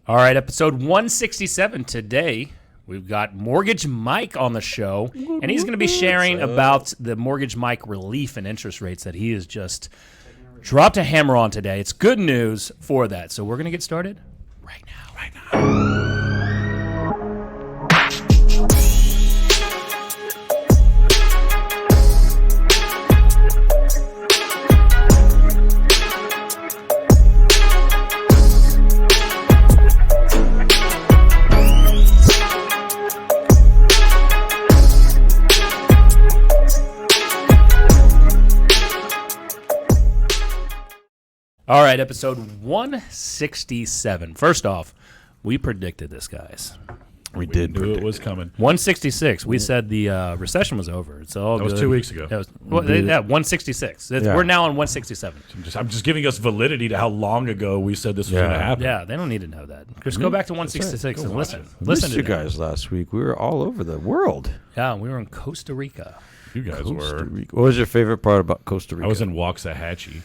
All right, episode 167 today. We've got Mortgage Mike on the show, and he's going to be sharing about the Mortgage Mike relief and interest rates that he has just dropped a hammer on today. It's good news for that. So we're going to get started right now. Right now. All right, episode 167. First off, we predicted this, guys. We did knew it was coming. 166. We said the recession was over. It's all that good. was 2 weeks ago. Yeah, 166. We're now on 167. I'm just giving us validity to how long ago we said this was going to happen. Yeah, they don't need to know that. Just go back to 166 and listen. Listen to you guys last week. We were all over the world. Yeah, we were in Costa Rica. You guys were. What was your favorite part about Costa Rica? I was in Waxahachie.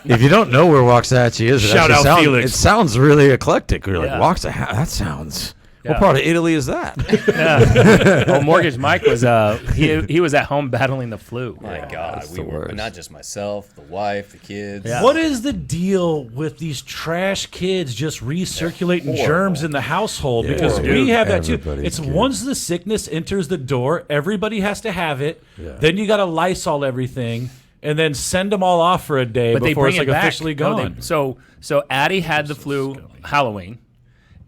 If you don't know where Waxahachie is, Shout out Felix. It sounds really eclectic. You're like, Yeah. Waxahachie, that sounds... Yeah. What part of Italy is that? Yeah. Well, Mortgage Mike was he was at home battling the flu. My God, we were, but not just myself, the wife, the kids. Yeah. What is the deal with these trash kids just recirculating germs in the household? Yeah. Because Horrible. we have that too. Everybody's It's kid. once the sickness enters the door, everybody has to have it. Yeah. Then you got to Lysol everything, and then send them all off for a day But they before bring it's like it back. officially No, gone. so Addie had the flu Halloween,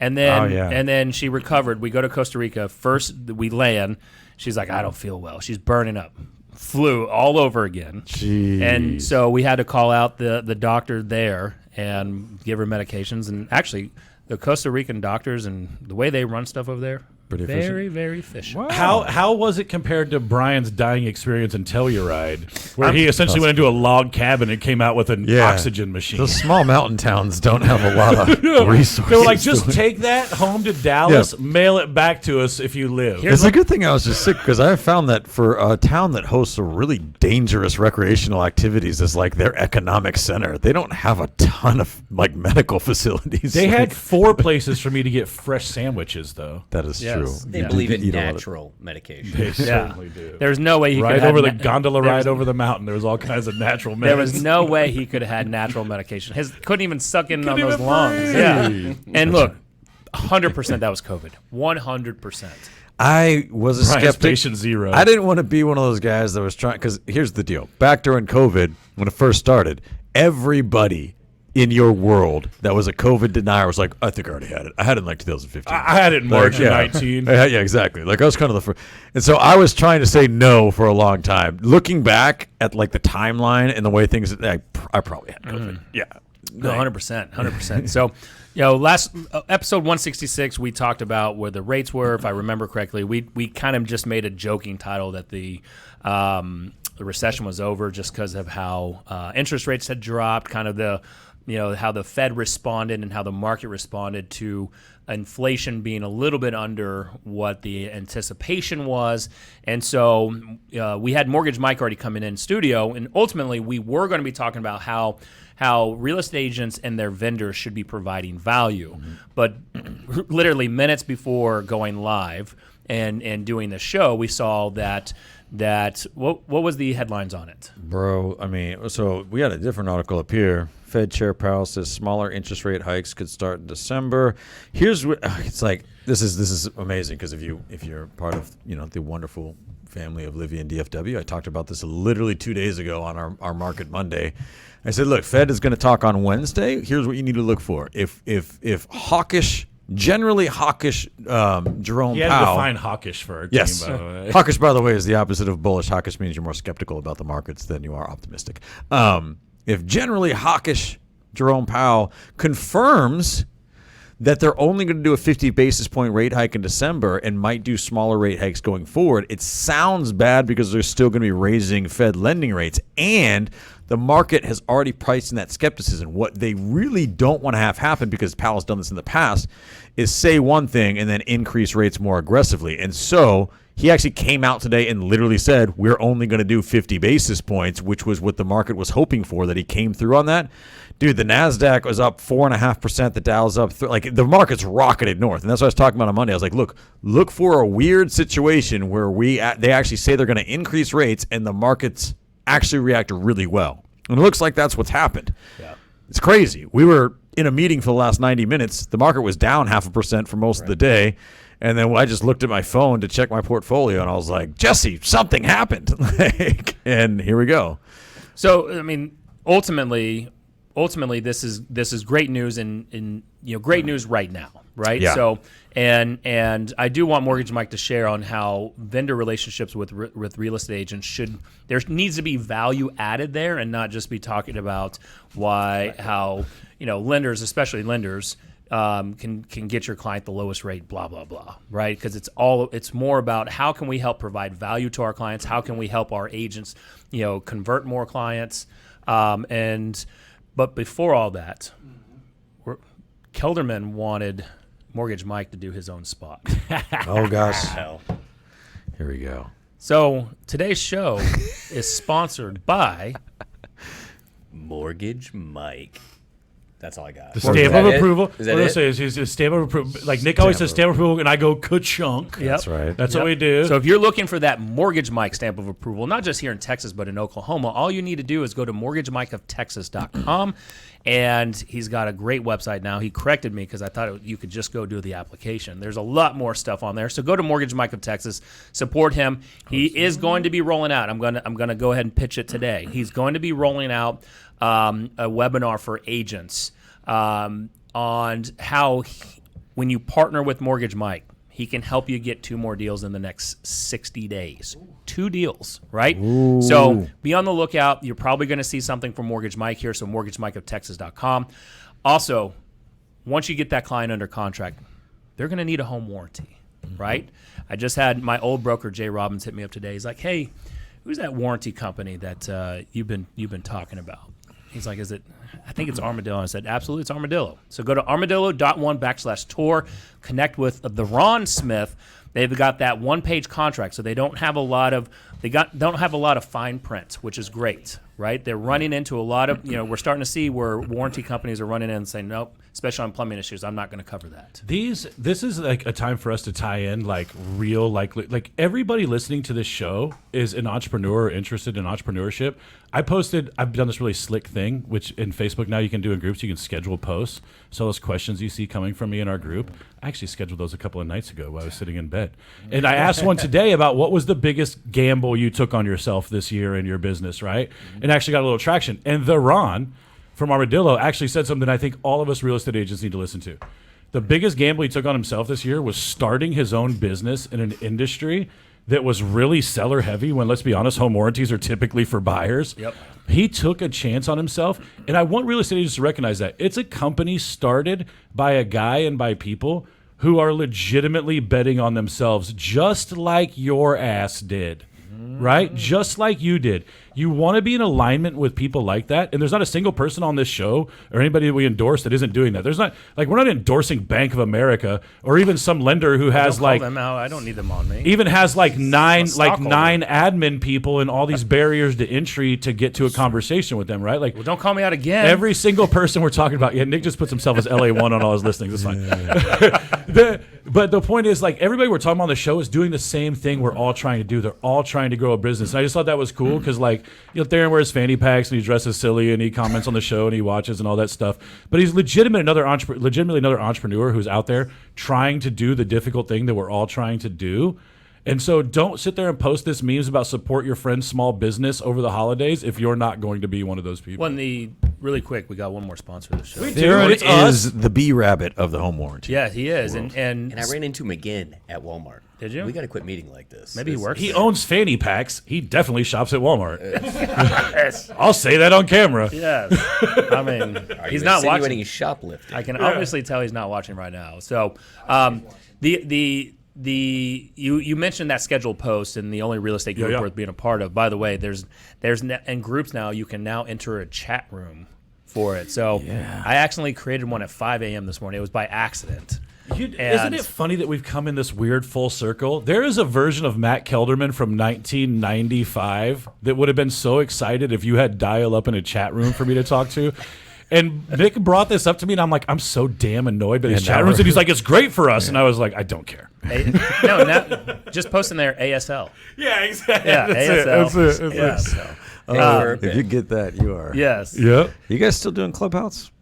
and then she recovered. We go to Costa Rica first. We land. She's like, I don't feel well. She's burning up. Flu all over again. Jeez. And so we had to call out the doctor there and give her medications. And actually, the Costa Rican doctors and the way they run stuff over there, Pretty very, efficient. very efficient. Wow. How was it compared to Brian's dying experience in Telluride, where he essentially went into a log cabin and came out with an oxygen machine? Those small mountain towns don't have a lot of resources. They were like, just take that home to Dallas, mail it back to us if you live. It's a good thing I was just sick because I found that for a town that hosts a really dangerous recreational activities as like their economic center, they don't have a ton of like medical facilities. They had 4 places for me to get fresh sandwiches, though. That is true. They believe in natural medication. They Yeah. certainly do. There's no way he could Right have over the had gondola there's- ride over the mountain. There was all kinds of natural There medicine. was no way he could have had natural medication. His couldn't even suck in on Couldn't those even lungs. breathe. Yeah. And look, 100% that was COVID. 100%. I was a Brian's skeptic. patient zero. I didn't want to be one of those guys that was trying, because here's the deal. Back during COVID, when it first started, everybody in your world that was a COVID denier was like, I think I already had it. I had it in like 2015. I had it in March of 19. Yeah, exactly. Like I was kind of the first. And so I was trying to say no for a long time. Looking back at like the timeline and the way things, I probably had COVID. Yeah. No, 100%. 100%. So, last episode 166, we talked about where the rates were, if I remember correctly. We kind of just made a joking title that the recession was over just because of how interest rates had dropped, kind of the how the Fed responded and how the market responded to inflation being a little bit under what the anticipation was. And so we had Mortgage Mike already coming in studio, and ultimately we were going to be talking about how real estate agents and their vendors should be providing value. Mm-hmm. But literally minutes before going live and doing the show, we saw that what was the headlines on it? Bro, I mean, so we had a different article up here. Fed Chair Powell says smaller interest rate hikes could start in December. Here's what it's like. This is amazing because if you're part of the wonderful family of Livy and DFW, I talked about this literally 2 days ago on our Market Monday. I said, look, Fed is going to talk on Wednesday. Here's what you need to look for. If hawkish. Generally hawkish Jerome He had to Powell. define hawkish for our Yes. team, by the way. Hawkish, by the way, is the opposite of bullish. Hawkish means you're more skeptical about the markets than you are optimistic. If generally hawkish Jerome Powell confirms that they're only going to do a 50 basis point rate hike in December and might do smaller rate hikes going forward, it sounds bad because they're still going to be raising Fed lending rates. And the market has already priced in that skepticism. What they really don't want to have happen, because Powell's done this in the past, is say one thing and then increase rates more aggressively. And so He actually came out today and literally said, we're only going to do 50 basis points, which was what the market was hoping for, that he came through on that. Dude, the NASDAQ was up 4.5%. The Dow's up. Like, the market's rocketed north. And that's what I was talking about on Monday. I was like, look for a weird situation where they actually say they're going to increase rates and the markets actually react really well. And it looks like that's what's happened. Yeah. It's crazy. We were in a meeting for the last 90 minutes. The market was down 0.5% for most of the day. And then I just looked at my phone to check my portfolio, and I was like, Jesse, something happened. And here we go. So, I mean, ultimately, this is great news, and great news right now, right? Yeah. So, and I do want Mortgage Mike to share on how vendor relationships with real estate agents there needs to be value added there, and not just be talking about how lenders, especially lenders, can get your client the lowest rate, blah blah blah, right? Because it's more about how can we help provide value to our clients, how can we help our agents, convert more clients, but before all that, Kelderman wanted Mortgage Mike to do his own spot. Oh gosh, here we go. So today's show is sponsored by Mortgage Mike. That's all I got. The stamp of approval. Is that what it? I say is his stamp of approval. Like Nick always says, stamp of approval, and I go ka-chunk. Yep. That's right. That's what we do. So if you're looking for that Mortgage Mike stamp of approval, not just here in Texas, but in Oklahoma, all you need to do is go to mortgagemikeoftexas.com, and he's got a great website now. He corrected me because I thought you could just go do the application. There's a lot more stuff on there. So go to Mortgage Mike of Texas, support him. He is going to be rolling out. I'm gonna go ahead and pitch it today. He's going to be rolling out a webinar for agents on how when you partner with Mortgage Mike, he can help you get 2 more deals in the next 60 days. 2 deals, right? Ooh. So be on the lookout. You're probably going to see something from Mortgage Mike here, so mortgagemikeoftexas.com. Also, once you get that client under contract, they're going to need a home warranty, right? I just had my old broker, Jay Robbins, hit me up today. He's like, hey, who's that warranty company that you've been talking about? He's like, I think it's Armadillo. I said, absolutely, it's Armadillo. So go to armadillo.one/tour, connect with the Ron Smith. They've got that 1-page contract, so they don't have a lot of fine print, which is great, right? They're running into a lot of, we're starting to see where warranty companies are running in and saying, nope, especially on plumbing issues, I'm not going to cover that. This is like a time for us to tie in like real, like everybody listening to this show is an entrepreneur or interested in entrepreneurship. I've done this really slick thing, which in Facebook now you can do in groups. You can schedule posts. So those questions you see coming from me in our group, I actually scheduled those a couple of nights ago while I was sitting in bed. And I asked one today about what was the biggest gamble you took on yourself this year in your business, right? And actually got a little traction. And the Ron from Armadillo actually said something I think all of us real estate agents need to listen to. The biggest gamble he took on himself this year was starting his own business in an industry that was really seller heavy when, let's be honest, home warranties are typically for buyers. Yep. He took a chance on himself, and I want real estate agents to recognize that. It's a company started by a guy and by people who are legitimately betting on themselves just like your ass did. Right? Just like you did. You want to be in alignment with people like that. And there's not a single person on this show or anybody that we endorse that isn't doing that. There's not, like, we're not endorsing Bank of America or even some lender who has Don't like call them out. I don't need them on me. even has like nine stockholder. admin people and all these barriers to entry to get to a conversation with them, right? Like, Well, don't call me out again. every single person we're talking about. Yeah, Nick just puts himself as LA1 on all his listings. It's fine. But the point is, like, everybody we're talking about on the show is doing the same thing we're all trying to do. They're all trying to grow a business. And I just thought that was cool because, like, Theron wears fanny packs and he dresses silly and he comments on the show and he watches and all that stuff. But he's legitimately another entrepreneur who's out there trying to do the difficult thing that we're all trying to do. And so don't sit there and post this memes about support your friend's small business over the holidays if you're not going to be one of those people. Really quick, we got one more sponsor of the show. Theron is the bee rabbit of the home warranty. Yeah, he is. And I ran into him again at Walmart. Did you? We got to quit meeting like this. Maybe he works. He owns fanny packs. He definitely shops at Walmart. I'll say that on camera. Yeah. I mean, he's not watching. He's shoplifting. I can obviously tell he's not watching right now. So, you mentioned that scheduled post and the only real estate group worth being a part of. By the way, there's in groups now you can now enter a chat room for it. So I accidentally created one at 5 a.m. this morning. It was by accident. Isn't it funny that we've come in this weird full circle? There is a version of Matt Kelderman from 1995 that would have been so excited if you had dial up in a chat room for me to talk to. And Nick brought this up to me, and I'm like, I'm so damn annoyed by these chat rooms. And he's like, it's great for us. And I was like, I don't care. Just post in there ASL. Yeah, exactly. Yeah, ASL. If you get that, you are. Yes. Yeah. You guys still doing Clubhouse?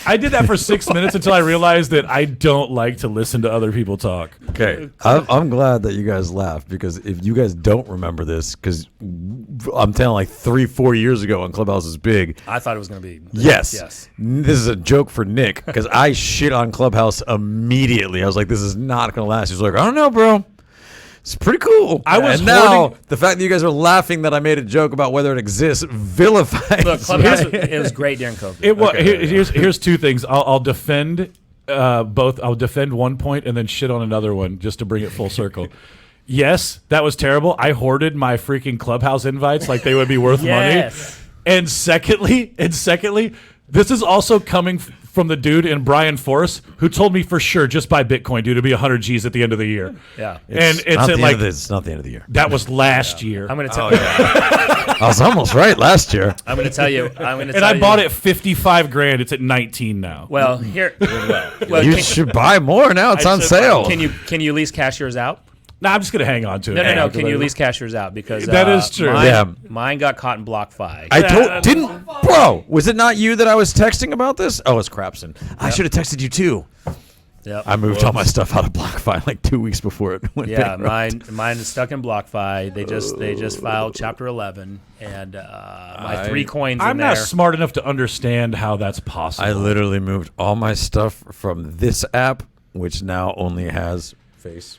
I did that for 6 minutes until I realized that I don't like to listen to other people talk. Okay, I'm glad that you guys laughed, because if you guys don't remember this, because I'm telling, like 3-4 years ago when Clubhouse was big. I thought it was going to be. Yes. This is a joke for Nick, because I shit on Clubhouse immediately. I was like, this is not going to last. He's like, I don't know, bro. It's pretty cool. And now the fact that you guys are laughing that I made a joke about whether it exists vilifies. Look, Clubhouse, it was great during COVID. Here's two things. I'll defend both. I'll defend one point and then shit on another one just to bring it full circle. Yes, that was terrible. I hoarded my freaking Clubhouse invites like they would be worth money. And secondly, this is also coming from the dude in Brian Force who told me for sure just buy Bitcoin, dude, it'll be 100 G's at the end of the year. Yeah, it's not the end of the year. That was last year. I'm going to tell you. I was almost right last year. I'm going to tell you. I bought it $55,000. It's at 19 now. Well, here. You should buy more now. It's on sale. Can you lease cash yours out? No, I'm just going to hang on to it. No. Can you lease cash yours out? Because that is true. Mine got caught in BlockFi. Bro, was it not you that I was texting about this? Oh, it's Crapson. I should have texted you too. Yep. I moved all my stuff out of BlockFi like 2 weeks before it went bankrupt. Mine is stuck in BlockFi. They just filed Chapter 11, and my 3 coins. I'm not smart enough to understand how that's possible. I literally moved all my stuff from this app, which now only has $10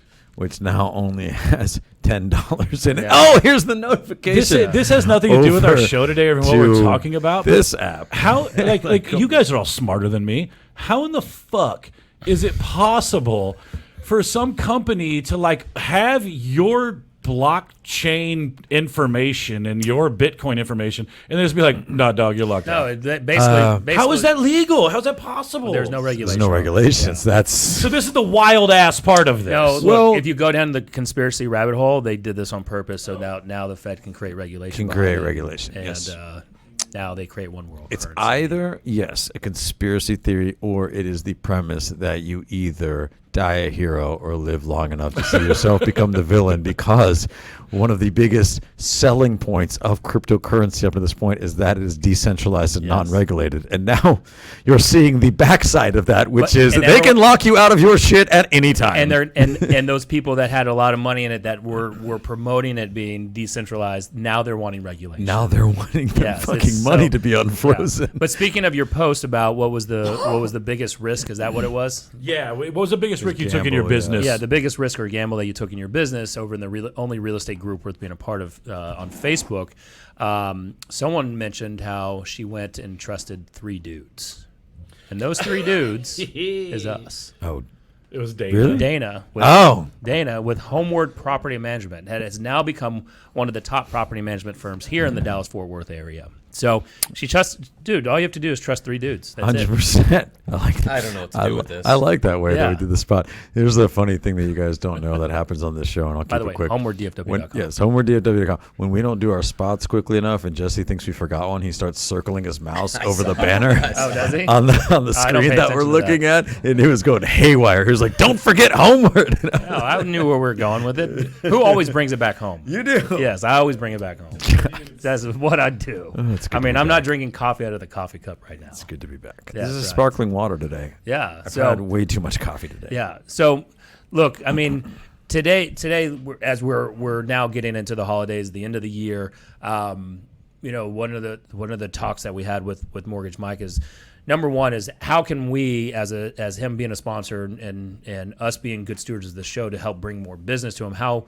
in it. Yeah. Oh, here's the notification. This has nothing to do with our show today or what we're talking about. This app. How like you guys are all smarter than me. How in the fuck is it possible for some company to like have your blockchain information and your Bitcoin information and then just be like, nah, dog, you're locked out? No, basically, how is that legal? How's that possible? There's no regulation. There's no regulations. Yeah. So this is the wild ass part of this. No, look, if you go down the conspiracy rabbit hole, they did this on purpose. So now the Fed can create regulation. And yes. Now they create one world. It's either, a conspiracy theory, or it is the premise that you either die a hero or live long enough to see yourself become the villain, because one of the biggest selling points of cryptocurrency up to this point is that it is decentralized and non-regulated. And now you're seeing the backside of that, which is that they can lock you out of your shit at any time. And those people that had a lot of money in it that were promoting it being decentralized, now they're wanting regulation. Now they're wanting their fucking money to be unfrozen. Yeah. But speaking of your post about what was the biggest risk, is that what it was? Yeah. What was the biggest risk you took in your business? Yeah, the biggest risk or gamble that you took in your business over in the only real estate group worth being a part of on Facebook. Someone mentioned how she went and trusted 3 dudes. And those 3 dudes is us. Oh, it was Dana. Really? Dana with Homeward Property Management. That has now become one of the top property management firms here in the Dallas-Fort Worth area. So she trusts, dude, all you have to do is trust 3 dudes. That's 100%. It. I like that. I don't know what to do with this. I like that way that we did the spot. Here's the funny thing that you guys don't know that happens on this show, and I'll keep it quick. HomewardDFW.com. Yes, HomewardDFW.com. When we don't do our spots quickly enough and Jesse thinks we forgot one, he starts circling his mouse over the banner does he? on the screen that we're looking at, and he was going haywire. He was like, don't forget Homeward. No, I knew where we were going with it. Who always brings it back home? You do. Yes, I always bring it back home. That's what I do. I'm not drinking coffee out of the coffee cup right now. It's good to be back. Yeah, this is sparkling water today. Yeah. I've had way too much coffee today. Yeah. So, look, I mean, today, as we're now getting into the holidays, the end of the year, one of the talks that we had with Mortgage Mike is, number one is how can we, as him being a sponsor and us being good stewards of the show to help bring more business to him, how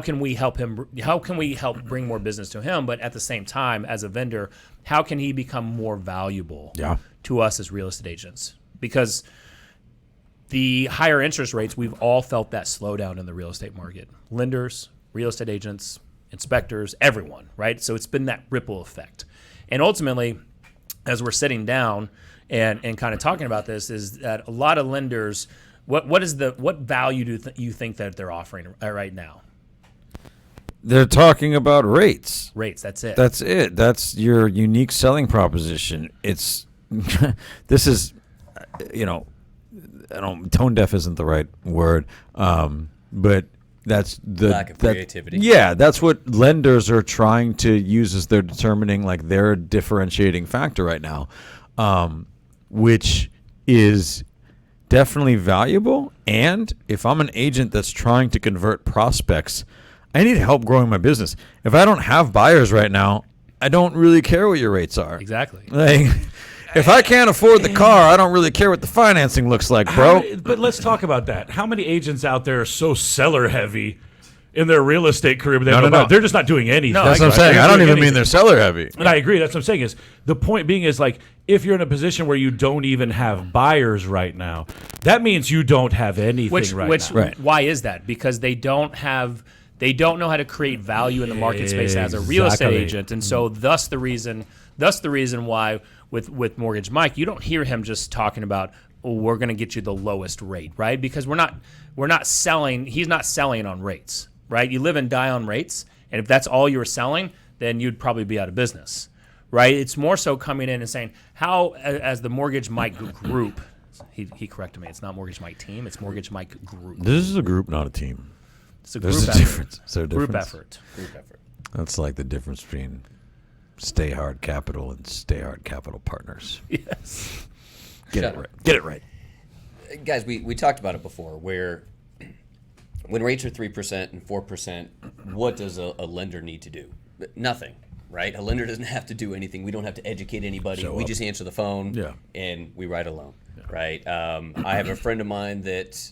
can we help him? How can we help bring more business to him? But at the same time, as a vendor, how can he become more valuable to us as real estate agents? Because the higher interest rates, we've all felt that slowdown in the real estate market. Lenders, real estate agents, inspectors, everyone, right? So it's been that ripple effect. And ultimately, as we're sitting down and kind of talking about this, is that a lot of lenders, what value do you think that they're offering right now? They're talking about rates. Rates, that's it. That's it. That's your unique selling proposition. It's this is, tone deaf isn't the right word, but that's the lack of creativity. That's what lenders are trying to use as they're determining like their differentiating factor right now, which is definitely valuable. And if I'm an agent that's trying to convert prospects, I need help growing my business. If I don't have buyers right now, I don't really care what your rates are. Exactly. Like, if I can't afford the car, I don't really care what the financing looks like, bro. But let's talk about that. How many agents out there are so seller heavy in their real estate career? But No. They're just not doing anything. That's what I'm saying. I don't even mean they're seller heavy. And I agree. That's what I'm saying. Is the point being is like, if you're in a position where you don't even have buyers right now, that means you don't have anything right now. Why is that? Because they don't know how to create value in the market space as a real estate agent, and so thus the reason why with Mortgage Mike, you don't hear him just talking about, we're going to get you the lowest rate, right? Because we're not selling. He's not selling on rates, right? You live and die on rates, and if that's all you were selling, then you'd probably be out of business, right? It's more so coming in and saying, how as the Mortgage Mike group. He corrected me. It's not Mortgage Mike team. It's Mortgage Mike group. This is a group, not a team. It's a group There's a effort. difference. Is there a difference? Group effort. That's like the difference between Stay Hard Capital and Stay Hard Capital Partners. Yes. Get it right. Guys, we talked about it before, where when rates are 3% and 4%, what does a lender need to do? Nothing, right? A lender doesn't have to do anything. We don't have to educate anybody. We just answer the phone and we write a loan, right? I have a friend of mine that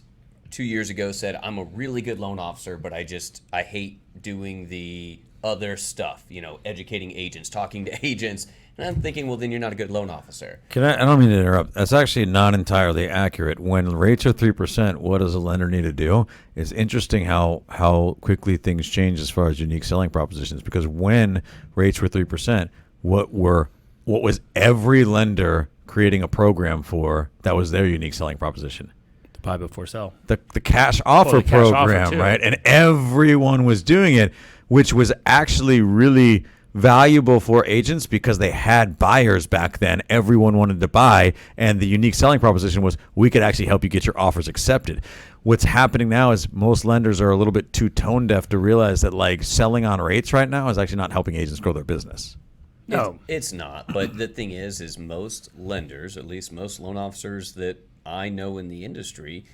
2 years ago said, I'm a really good loan officer, but I hate doing the other stuff, educating agents, talking to agents. And I'm thinking, well, then you're not a good loan officer. I don't mean to interrupt. That's actually not entirely accurate. When rates are 3%, what does a lender need to do? It's interesting how quickly things change as far as unique selling propositions. Because when rates were 3%, what was every lender creating a program for that was their unique selling proposition? The buy before sell. The cash offer the cash program, offer too. right? And everyone was doing it, which was actually really valuable for agents because they had buyers back then. Everyone wanted to buy, and the unique selling proposition was we could actually help you get your offers accepted. What's happening now is most lenders are a little bit too tone deaf to realize that like selling on rates right now is actually not helping agents grow their business. No, it's not. But the thing is most lenders, at least most loan officers that I know in the industry,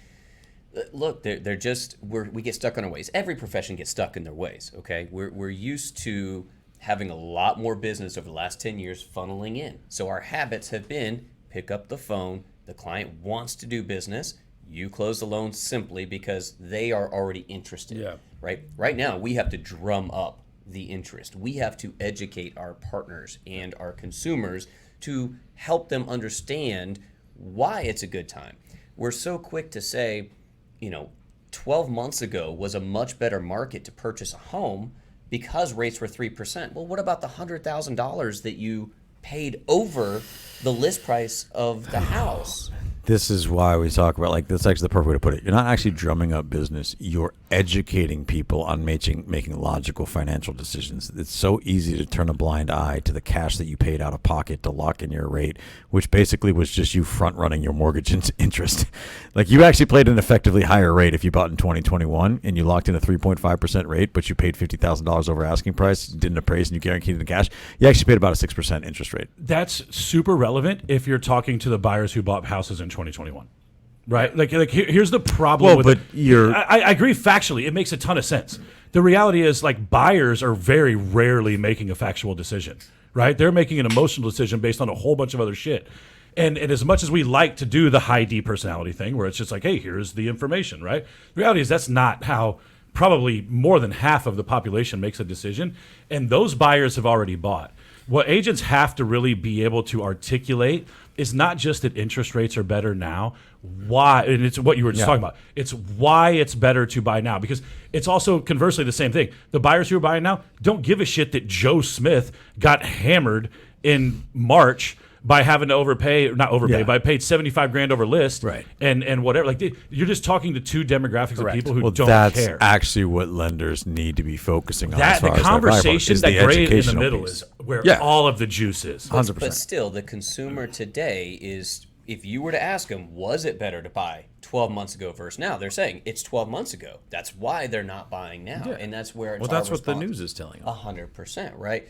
look, they're just we get stuck in our ways. Every profession gets stuck in their ways. Okay, we're used to having a lot more business over the last 10 years funneling in. So our habits have been pick up the phone. The client wants to do business. You close the loan simply because they are already interested. Yeah. Right. Right now we have to drum up the interest. We have to educate our partners and our consumers to help them understand why it's a good time. We're so quick to say, 12 months ago was a much better market to purchase a home because rates were 3%. Well, what about the $100,000 that you paid over the list price of the house? This is why we talk about, that's actually the perfect way to put it. You're not actually drumming up business. You're educating people on making logical financial decisions. It's so easy to turn a blind eye to the cash that you paid out of pocket to lock in your rate, which basically was just you front-running your mortgage interest. Like, you actually paid an effectively higher rate if you bought in 2021 and you locked in a 3.5% rate, but you paid $50,000 over asking price, didn't appraise, and you guaranteed the cash. You actually paid about a 6% interest rate. That's super relevant if you're talking to the buyers who bought houses in 2021, right? Like here's the problem. I agree factually. It makes a ton of sense. The reality is, buyers are very rarely making a factual decision, right? They're making an emotional decision based on a whole bunch of other shit. And as much as we like to do the high D personality thing, where it's just like, hey, here's the information, right? The reality is that's not how probably more than half of the population makes a decision. And those buyers have already bought. What agents have to really be able to articulate is not just that interest rates are better now, why, and it's what you were just talking about. It's why it's better to buy now, because it's also conversely the same thing. The buyers who are buying now don't give a shit that Joe Smith got hammered in March by having to not overpay, Yeah. by paid 75 grand over list, Right. and whatever. Like you're just talking to two demographics Correct. of people who Well, don't that's care. actually what lenders need to be focusing on. That as far the as their buyer conversation, is that the gray in the educational middle piece. is where Yeah. all of the juice is. 100%. But still, the consumer today is, if you were to ask them, was it better to buy 12 months ago versus now? They're saying it's 12 months ago. That's why they're not buying now. And that's where it's Well, our that's what the response. news is telling them. 100%, right?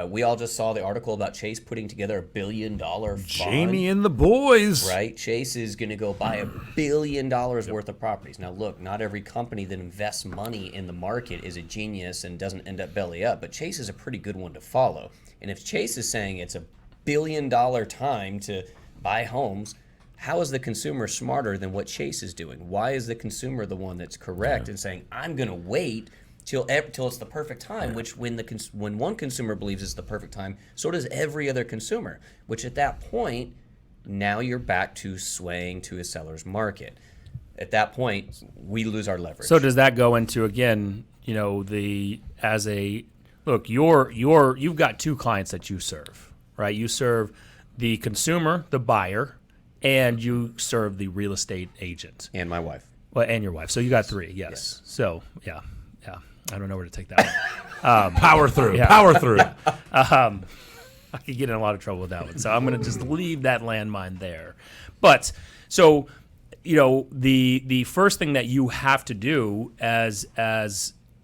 We all just saw the article about Chase putting together $1 billion fund. Jamie and the boys. Right? Chase is going to go buy $1 billion worth of properties. Now, look, not every company that invests money in the market is a genius and doesn't end up belly up, but Chase is a pretty good one to follow. And if Chase is saying it's $1 billion time to buy homes, how is the consumer smarter than what Chase is doing? Why is the consumer the one that's correct and saying, I'm going to wait till it's the perfect time, which when one consumer believes it's the perfect time, so does every other consumer, which at that point, now you're back to swaying to a seller's market. At that point, we lose our leverage. So does that go into, again, you've got two clients that you serve, right? You serve the consumer, the buyer, and you serve the real estate agent. And my wife. Well, and your wife. So you got three, yes. So, yeah. I don't know where to take that one. Power through. Yeah. Power through. I could get in a lot of trouble with that one. So I'm going to just leave that landmine there. But so, the first thing that you have to do as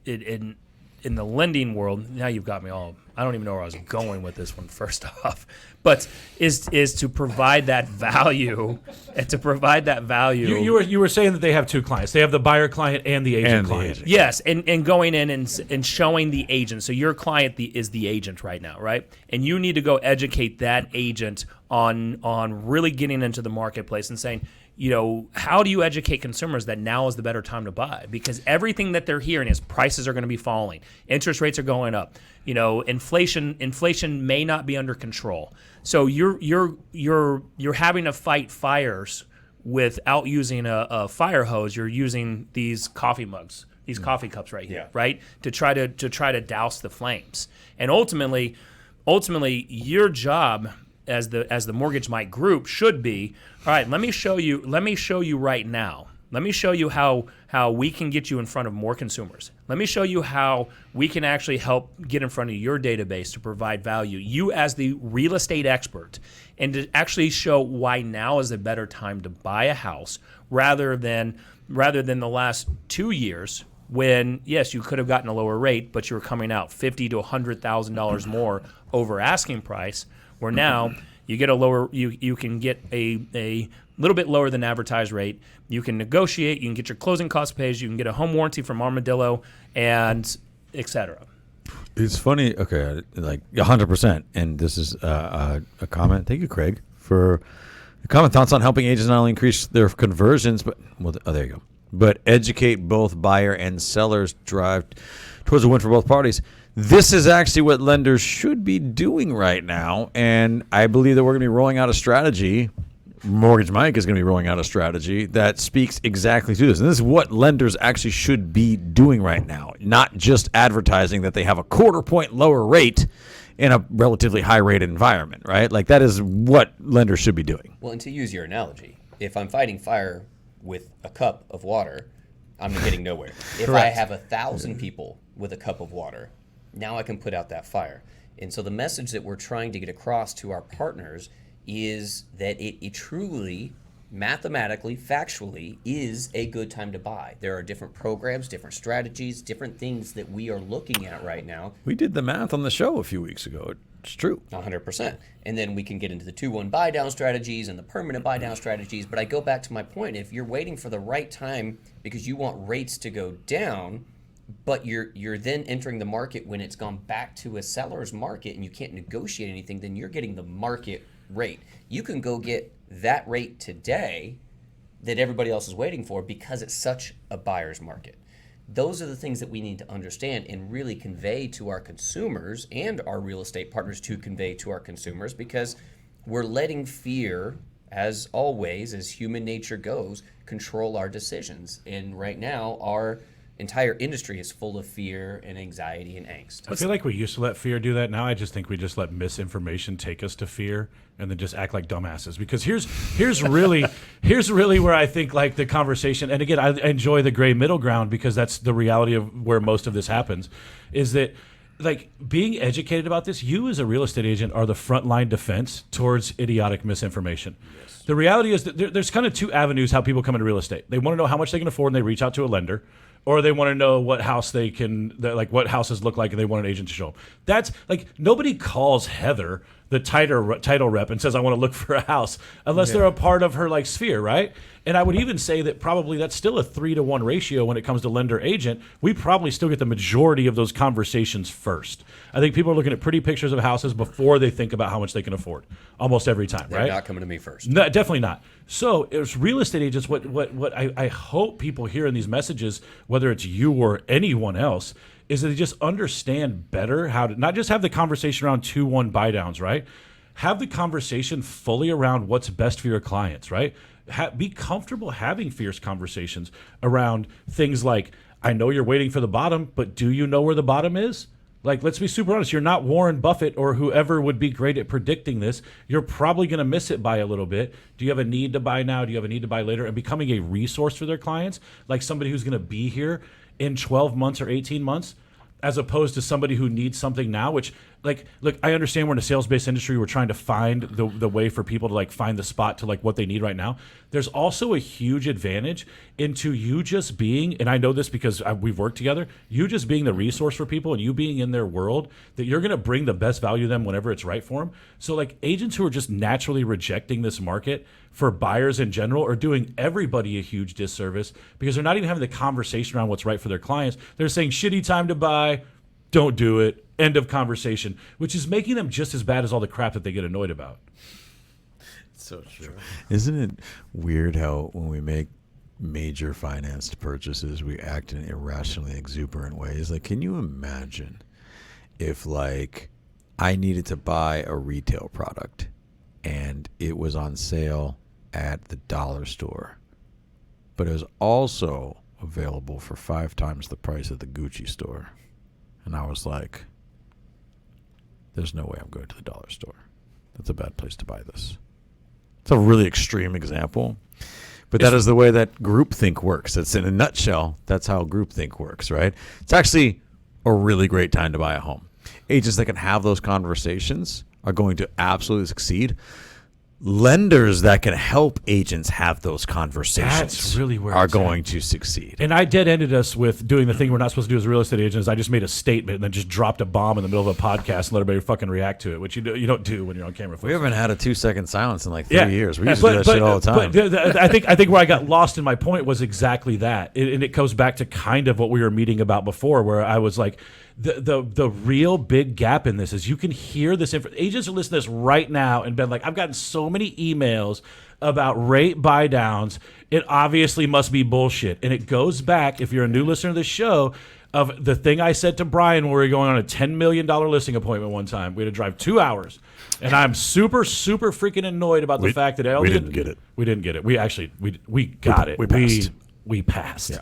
in the lending world, now you've got me all, I don't even know where I was going with this one first off, but is to provide that value and to provide that value. You were saying that they have two clients. They have the buyer client and the agent And the client. agent. Yes, and going in and showing the agent. So your client is the agent right now, right? And you need to go educate that agent on really getting into the marketplace and saying, how do you educate consumers that now is the better time to buy? Because everything that they're hearing is prices are going to be falling, interest rates are going up, inflation may not be under control. So you're having to fight fires without using a fire hose. You're using these coffee mugs, these coffee cups right here, right, to try to douse the flames. And ultimately, your job as the Mortgage Mike Group should be, all right, let me show you right now. Let me show you how we can get you in front of more consumers. Let me show you how we can actually help get in front of your database to provide value. You as the real estate expert, and to actually show why now is a better time to buy a house rather than the last 2 years when, yes, you could have gotten a lower rate, but you were coming out $50,000 to $100,000 more over asking price, where now you get a lower, you can get a little bit lower than advertised rate. You can negotiate, you can get your closing costs paid, you can get a home warranty from Armadillo, and et cetera. It's funny. Okay, like 100%. And this is a comment. Thank you, Craig, for the comment. Thoughts on helping agents not only increase their conversions, but there you go. But educate both buyer and sellers, drive towards a win for both parties. This is actually what lenders should be doing right now, and I believe that we're going to be rolling out a strategy. Mortgage Mike is going to be rolling out a strategy that speaks exactly to this. And this is what lenders actually should be doing right now, not just advertising that they have a quarter point lower rate in a relatively high rate environment, right? Like that is what lenders should be doing. Well, and to use your analogy, if I'm fighting fire with a cup of water, I'm getting nowhere. If I have 1,000 people with a cup of water, now I can put out that fire. And so the message that we're trying to get across to our partners is that it truly, mathematically, factually, is a good time to buy. There are different programs, different strategies, different things that we are looking at right now. We did the math on the show a few weeks ago. It's true. 100%. And then we can get into the 2-1 buy down strategies and the permanent buy down strategies. But I go back to my point. If you're waiting for the right time because you want rates to go down, but you're then entering the market when it's gone back to a seller's market and you can't negotiate anything, then you're getting the market rate. You can go get that rate today that everybody else is waiting for because it's such a buyer's market. Those are the things that we need to understand and really convey to our consumers and our real estate partners to convey to our consumers, because we're letting fear, as always, as human nature goes, control our decisions. And right now, our entire industry is full of fear and anxiety and angst. I feel like we used to let fear do that. Now I just think we just let misinformation take us to fear and then just act like dumbasses. Because here's really where I think like the conversation, and again, I enjoy the gray middle ground because that's the reality of where most of this happens, is that like being educated about this, you as a real estate agent are the frontline defense towards idiotic misinformation. Yes. The reality is that there's kind of two avenues how people come into real estate. They want to know how much they can afford and they reach out to a lender. Or they want to know what house what houses look like, and they want an agent to show them. That's like nobody calls Heather, the title rep, and says, "I want to look for a house," unless they're a part of her like sphere, right? And I would even say that probably that's still a 3-to-1 ratio when it comes to lender agent. We probably still get the majority of those conversations first. I think people are looking at pretty pictures of houses before they think about how much they can afford, almost every time, They're right? not coming to me first. No, definitely not. So as real estate agents, what I hope people hear in these messages, whether it's you or anyone else, is that they just understand better how to not just have the conversation around 2-1 buy downs, right? Have the conversation fully around what's best for your clients, right? Be comfortable having fierce conversations around things like, I know you're waiting for the bottom, but do you know where the bottom is? Like, let's be super honest. You're not Warren Buffett or whoever would be great at predicting this. You're probably going to miss it by a little bit. Do you have a need to buy now? Do you have a need to buy later? And becoming a resource for their clients, like somebody who's going to be here in 12 months or 18 months, as opposed to somebody who needs something now, which, like, look, I understand we're in a sales-based industry. We're trying to find the way for people to, like, find the spot to, like, what they need right now. There's also a huge advantage into you just being, and I know this because we've worked together, you just being the resource for people and you being in their world, that you're going to bring the best value to them whenever it's right for them. So, like, agents who are just naturally rejecting this market for buyers in general are doing everybody a huge disservice because they're not even having the conversation around what's right for their clients. They're saying, shitty time to buy, don't do it, end of conversation, which is making them just as bad as all the crap that they get annoyed about. So true. Isn't it weird how when we make major financed purchases, we act in irrationally exuberant ways? Like, can you imagine if, like, I needed to buy a retail product and it was on sale at the dollar store, but it was also available for 5 times the price of the Gucci store? And I was like, there's no way I'm going to the dollar store. That's a bad place to buy this. It's a really extreme example, but that is the way that groupthink works. It's in a nutshell, that's how groupthink works, right? It's actually a really great time to buy a home. Agents that can have those conversations are going to absolutely succeed. Lenders that can help agents have those conversations That's really where are it's going at. to succeed. And I dead-ended us with doing the thing we're not supposed to do as real estate agents. I just made a statement and then just dropped a bomb in the middle of a podcast and let everybody fucking react to it, which you don't do when you're on camera. We haven't had a 2-second silence in like 3 Yeah. years. We used to do that shit all the time. But I think where I got lost in my point was exactly that, and it goes back to kind of what we were meeting about before, where I was like, the real big gap in this is you can hear this. Agents are listening to this right now and been like, I've gotten so many emails about rate buy downs. It obviously must be bullshit. And it goes back, if you're a new listener to the show, of the thing I said to Brian when we were going on a $10 million listing appointment one time. We had to drive 2 hours. And I'm super, super freaking annoyed about the fact that we didn't get it. We didn't get it. We actually, we got it. We passed. We passed. Yeah.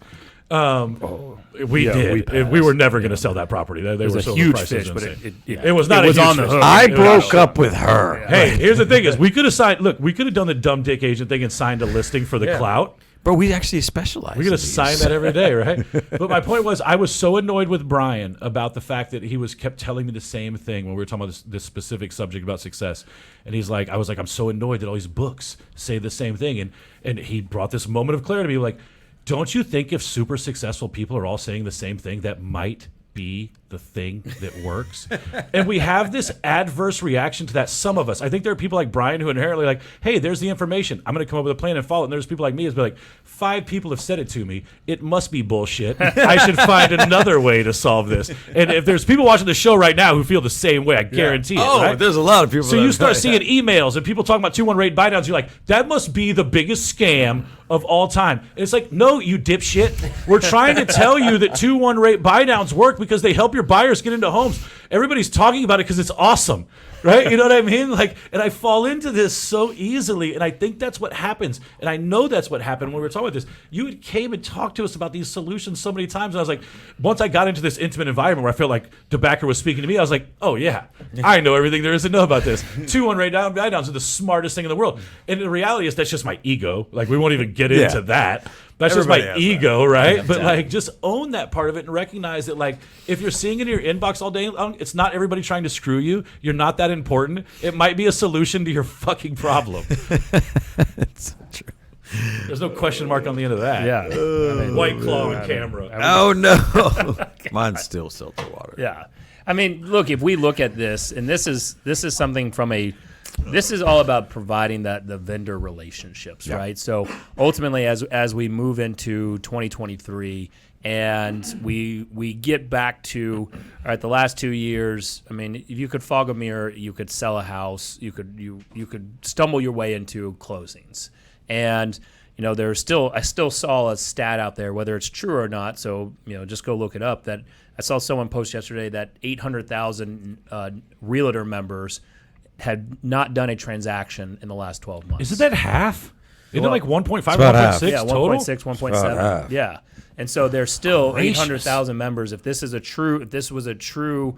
We did. We were never going to sell that property. They were a so huge prices fish, but insane. it was not. it was a huge on the fish. hook. I It was broke not. up with her. Hey, here's the thing: is we could have signed. Look, we could have done the dumb dick agent thing and signed a listing for the clout. Bro, we actually specialize. We're gonna sign that every day, right? But my point was, I was so annoyed with Brian about the fact that he kept telling me the same thing when we were talking about this specific subject about success, and I was like, I'm so annoyed that all these books say the same thing, and he brought this moment of clarity to me, like, don't you think if super successful people are all saying the same thing, that might be the thing that works? And we have this adverse reaction to that. Some of us, I think there are people like Brian who inherently like, hey, there's the information, I'm going to come up with a plan and follow it. And there's people like me who's be like, 5 people have said it to me, it must be bullshit, I should find another way to solve this. And if there's people watching the show right now who feel the same way, I guarantee it. Right? There's a lot of people. So you start seeing emails and people talking about 2-1 rate buy downs. You're like, that must be the biggest scam of all time. And it's like, no, you dipshit. We're trying to tell you that 2-1 rate buy downs work because they help your buyers get into homes. Everybody's talking about it because it's awesome. right? You know what I mean? Like, and I fall into this so easily, and I think that's what happens. And I know that's what happened when we were talking about this. You had came and talked to us about these solutions so many times, and I was like, once I got into this intimate environment where I felt like DeBacker was speaking to me, I was like, oh yeah, I know everything there is to know about this. 2-1 write downs are the smartest thing in the world. And the reality is that's just my ego. Like, we won't even get into that. That's Everybody just my has ego, that. right? Yeah, but exactly. like, just own that part of it and recognize that, like, if you're seeing it in your inbox all day long, it's not everybody trying to screw you. You're not that important. It might be a solution to your fucking problem. It's true. There's no question mark on the end of that. Yeah. I mean, White claw on camera. Oh no, mine's still seltzer water. Yeah. I mean, look, if we look at this, and this is something from this is all about providing the vendor relationships, right? So ultimately, as we move into 2023 and we get back to, all right, the last 2 years, I mean, if you could fog a mirror, you could sell a house, you could stumble your way into closings. And I still saw a stat out there, whether it's true or not, so just go look it up, that I saw someone post yesterday that 800,000 realtor members had not done a transaction in the last 12 months. Isn't that half? Isn't it like 1.5 or about half. 1.6 yeah, total? 1.6, 1.7. half. Yeah. And so there's still Gracious. 800,000 members. If this was a true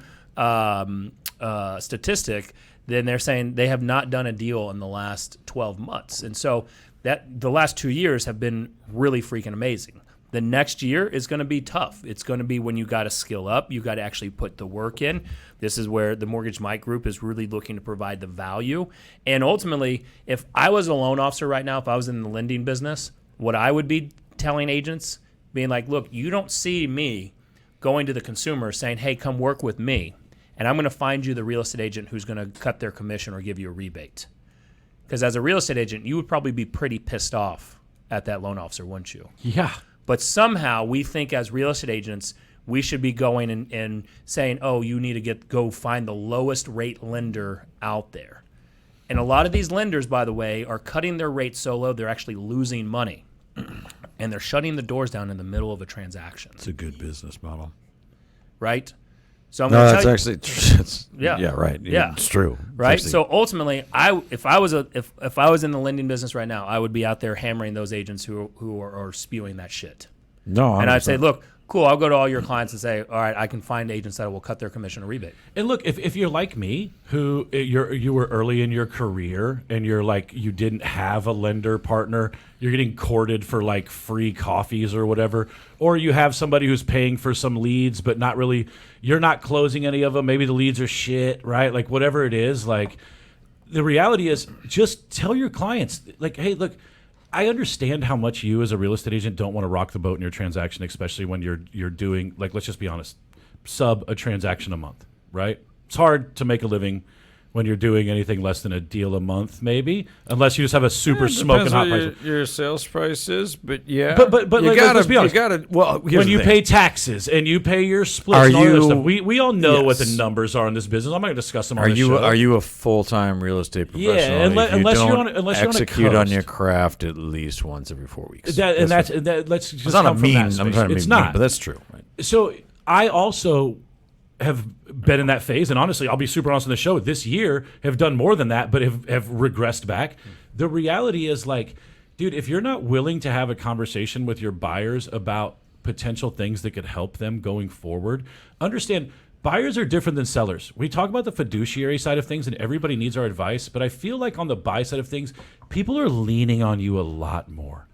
statistic, then they're saying they have not done a deal in the last 12 months. And so that the last 2 years have been really freaking amazing. The next year is going to be tough. It's going to be when you got to skill up. You got to actually put the work in. This is where the Mortgage Mike Group is really looking to provide the value. And ultimately, if I was a loan officer right now, if I was in the lending business, what I would be telling agents, being like, look, you don't see me going to the consumer saying, hey, come work with me, and I'm going to find you the real estate agent who's going to cut their commission or give you a rebate. Because as a real estate agent, you would probably be pretty pissed off at that loan officer, wouldn't you? Yeah. But somehow we think as real estate agents, we should be going and saying, oh, you need to go find the lowest rate lender out there. And a lot of these lenders, by the way, are cutting their rates so low they're actually losing money. And they're shutting the doors down in the middle of a transaction. It's a good business model. Right? So I'm No, going to that's tell you. actually it's, Yeah. right. Yeah. It's true. Right. Especially- So ultimately, if I was in the lending business right now, I would be out there hammering those agents who are spewing that shit. no, And I'd say, 100%. look, cool, I'll go to all your clients and say, all right, I can find agents that will cut their commission or rebate. And look, if you're like me, who you were early in your career and you're like, you didn't have a lender partner, you're getting courted for like free coffees or whatever, or you have somebody who's paying for some leads but not really, you're not closing any of them, maybe the leads are shit, right? Like whatever it is, like the reality is just tell your clients, like, hey, look, I understand how much you as a real estate agent don't want to rock the boat in your transaction, especially when you're doing, like, let's just be honest, sub a transaction a month, right? It's hard to make a living when you're doing anything less than a deal a month, maybe, unless you just have a super smoking hot price. Your sales price is, but yeah. But you like, gotta, let's be honest. You gotta, well, here's When the you thing. pay taxes and you pay your splits Are and all that you- stuff, we all know what the Yes. numbers are in this business. I'm not going to discuss them on Are this you show. are you a full time real estate professional? Yeah, if you unless don't you're on a execute on coast. your craft at least once every 4 weeks. Let's just it's not a come from mean. that I'm space. trying to be It's mean, not. but that's true. Right? So I also have been in that phase, and honestly, I'll be super honest on the show. This year, have done more than that, but have regressed back. The reality is, like, dude, if you're not willing to have a conversation with your buyers about potential things that could help them going forward, understand buyers are different than sellers. We talk about the fiduciary side of things, and everybody needs our advice, but I feel like on the buy side of things, people are leaning on you a lot more.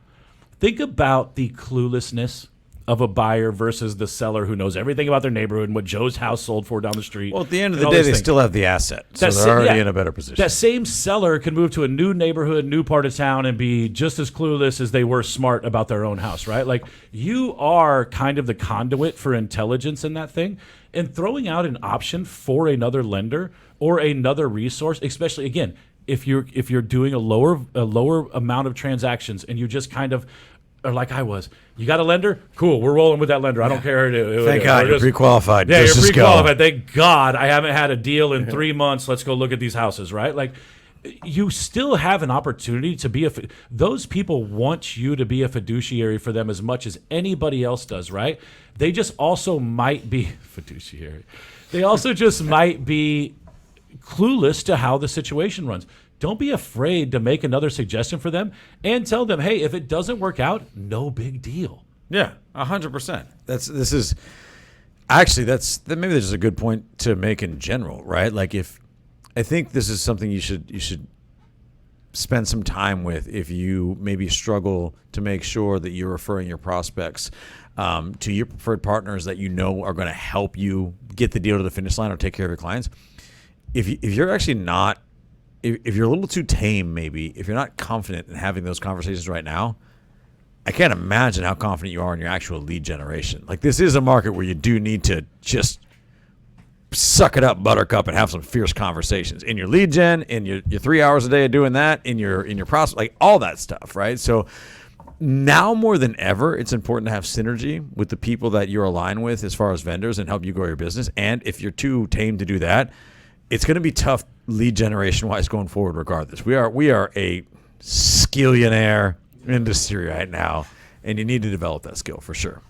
Think about the cluelessness of a buyer versus the seller who knows everything about their neighborhood and what Joe's house sold for down the street. Well, at the end of and the all day, these they things. still have the asset, so That's they're it, already yeah. in a better position. That same seller can move to a new neighborhood, new part of town, and be just as clueless as they were smart about their own house, right? Like, you are kind of the conduit for intelligence in that thing. And throwing out an option for another lender or another resource, especially, again, if you're doing a lower amount of transactions and you just kind of or like I was. You got a lender? Cool, we're rolling with that lender. I don't care. Thank God you're pre-qualified. Yeah, Just you're as go. pre-qualified. Thank God I haven't had a deal in 3 months. Let's go look at these houses, right? Like, you still have an opportunity to be those people want you to be a fiduciary for them as much as anybody else does, right? They just also might be fiduciary. They also just might be clueless to how the situation runs. Don't be afraid to make another suggestion for them and tell them, hey, if it doesn't work out, no big deal. Yeah, 100%. Maybe this is a good point to make in general, right? Like I think this is something you should spend some time with if you maybe struggle to make sure that you're referring your prospects to your preferred partners that you know are going to help you get the deal to the finish line or take care of your clients. If you're actually not, if you're a little too tame, maybe if you're not confident in having those conversations right now, I can't imagine how confident you are in your actual lead generation. Like, this is a market where you do need to just suck it up, buttercup, and have some fierce conversations in your lead gen, in your 3 hours a day of doing that, in your prospect, like all that stuff, right? So now more than ever, it's important to have synergy with the people that you're aligned with as far as vendors and help you grow your business. And if you're too tame to do that, it's going to be tough lead generation wise going forward regardless. We are a skillionaire industry right now, and you need to develop that skill for sure.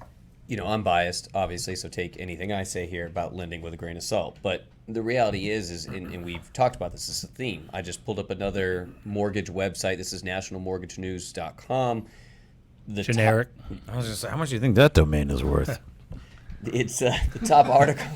You know, I'm biased, obviously, so take anything I say here about lending with a grain of salt. But the reality is and we've talked about this as a theme. I just pulled up another mortgage website. This is nationalmortgagenews.com. Generic. I was just, how much do you think that domain is worth? It's the top article.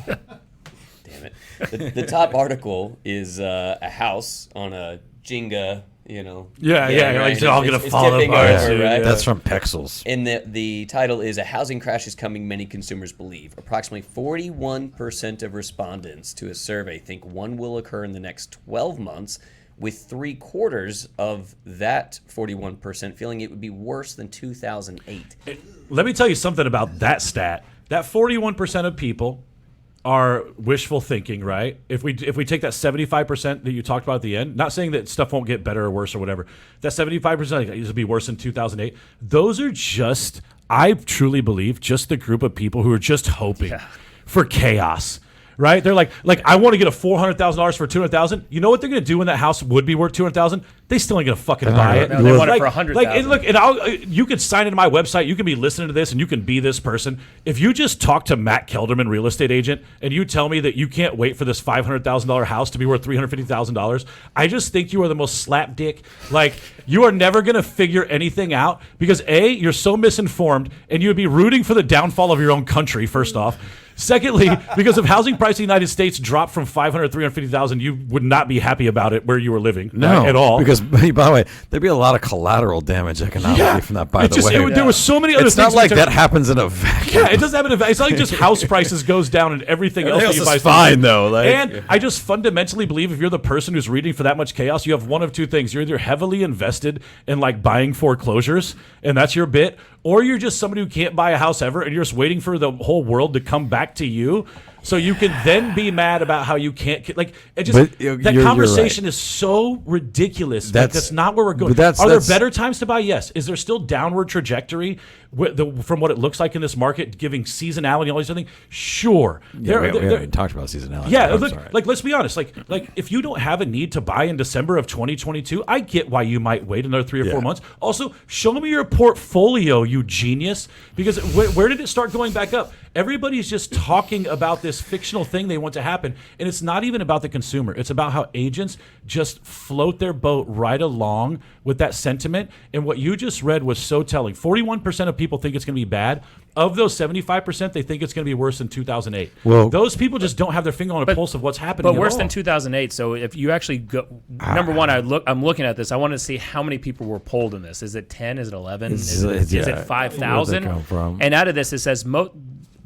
Damn it. The top article is a house on a Jenga, Yeah, right? it's all going to fall tipping apart. over, right? That's from Pexels. And the title is "A Housing Crash is Coming, Many Consumers Believe." Approximately 41% of respondents to a survey think one will occur in the next 12 months, with 3/4 of that 41% feeling it would be worse than 2008. Let me tell you something about that stat. That 41% of people are wishful thinking, right? If we take that 75% that you talked about at the end, not saying that stuff won't get better or worse or whatever, that 75% it will be worse than 2008. Those are just, I truly believe, just the group of people who are just hoping for chaos. Right? They're like I want to get a $400,000 for $200,000. You know what they're going to do when that house would be worth $200,000? They still ain't going to fucking buy it. No, they want it for $100,000. And look, you could sign into my website. You can be listening to this, and you can be this person. If you just talk to Matt Kelderman, real estate agent, and you tell me that you can't wait for this $500,000 house to be worth $350,000, I just think you are the most slapdick. Like, you are never going to figure anything out because A, you're so misinformed, and you would be rooting for the downfall of your own country. First off. Secondly, because if housing price in the United States dropped from 500 to 350,000, you would not be happy about it where you were living at all. Because, by the way, there'd be a lot of collateral damage economically from that, by the way. There were so many other things. It's not like that happens in a vacuum. Yeah, it doesn't happen in a vacuum. It's not like just house prices goes down and everything else that you buy is fine, though. And I just fundamentally believe if you're the person who's reading for that much chaos, you have one of two things. You're either heavily invested in buying foreclosures, and that's your bit, or you're just somebody who can't buy a house ever, and you're just waiting for the whole world to come back to you, so you can then be mad about how you can't. That conversation is so ridiculous. That's not where we're going. Are there better times to buy? Yes. Is there still downward trajectory from what it looks like in this market, giving seasonality and all these other things? Sure. Yeah, we haven't even talked about seasonality. Yeah, let's be honest. Like if you don't have a need to buy in December of 2022, I get why you might wait another 3 or 4 months. Also, show me your portfolio, you genius, because where did it start going back up? Everybody's just talking about this fictional thing they want to happen, and it's not even about the consumer. It's about how agents just float their boat right along with that sentiment. And what you just read was so telling. 41% of people think it's going to be bad. Of those 75%, they think it's going to be worse than 2008. Well, those people just don't have their finger on a pulse of what's happening. But worse than 2008. So if you actually go, number one, I'm looking at this. I want to see how many people were polled in this. Is it 10? Is it 11? Is it 5,000? And out of this, it says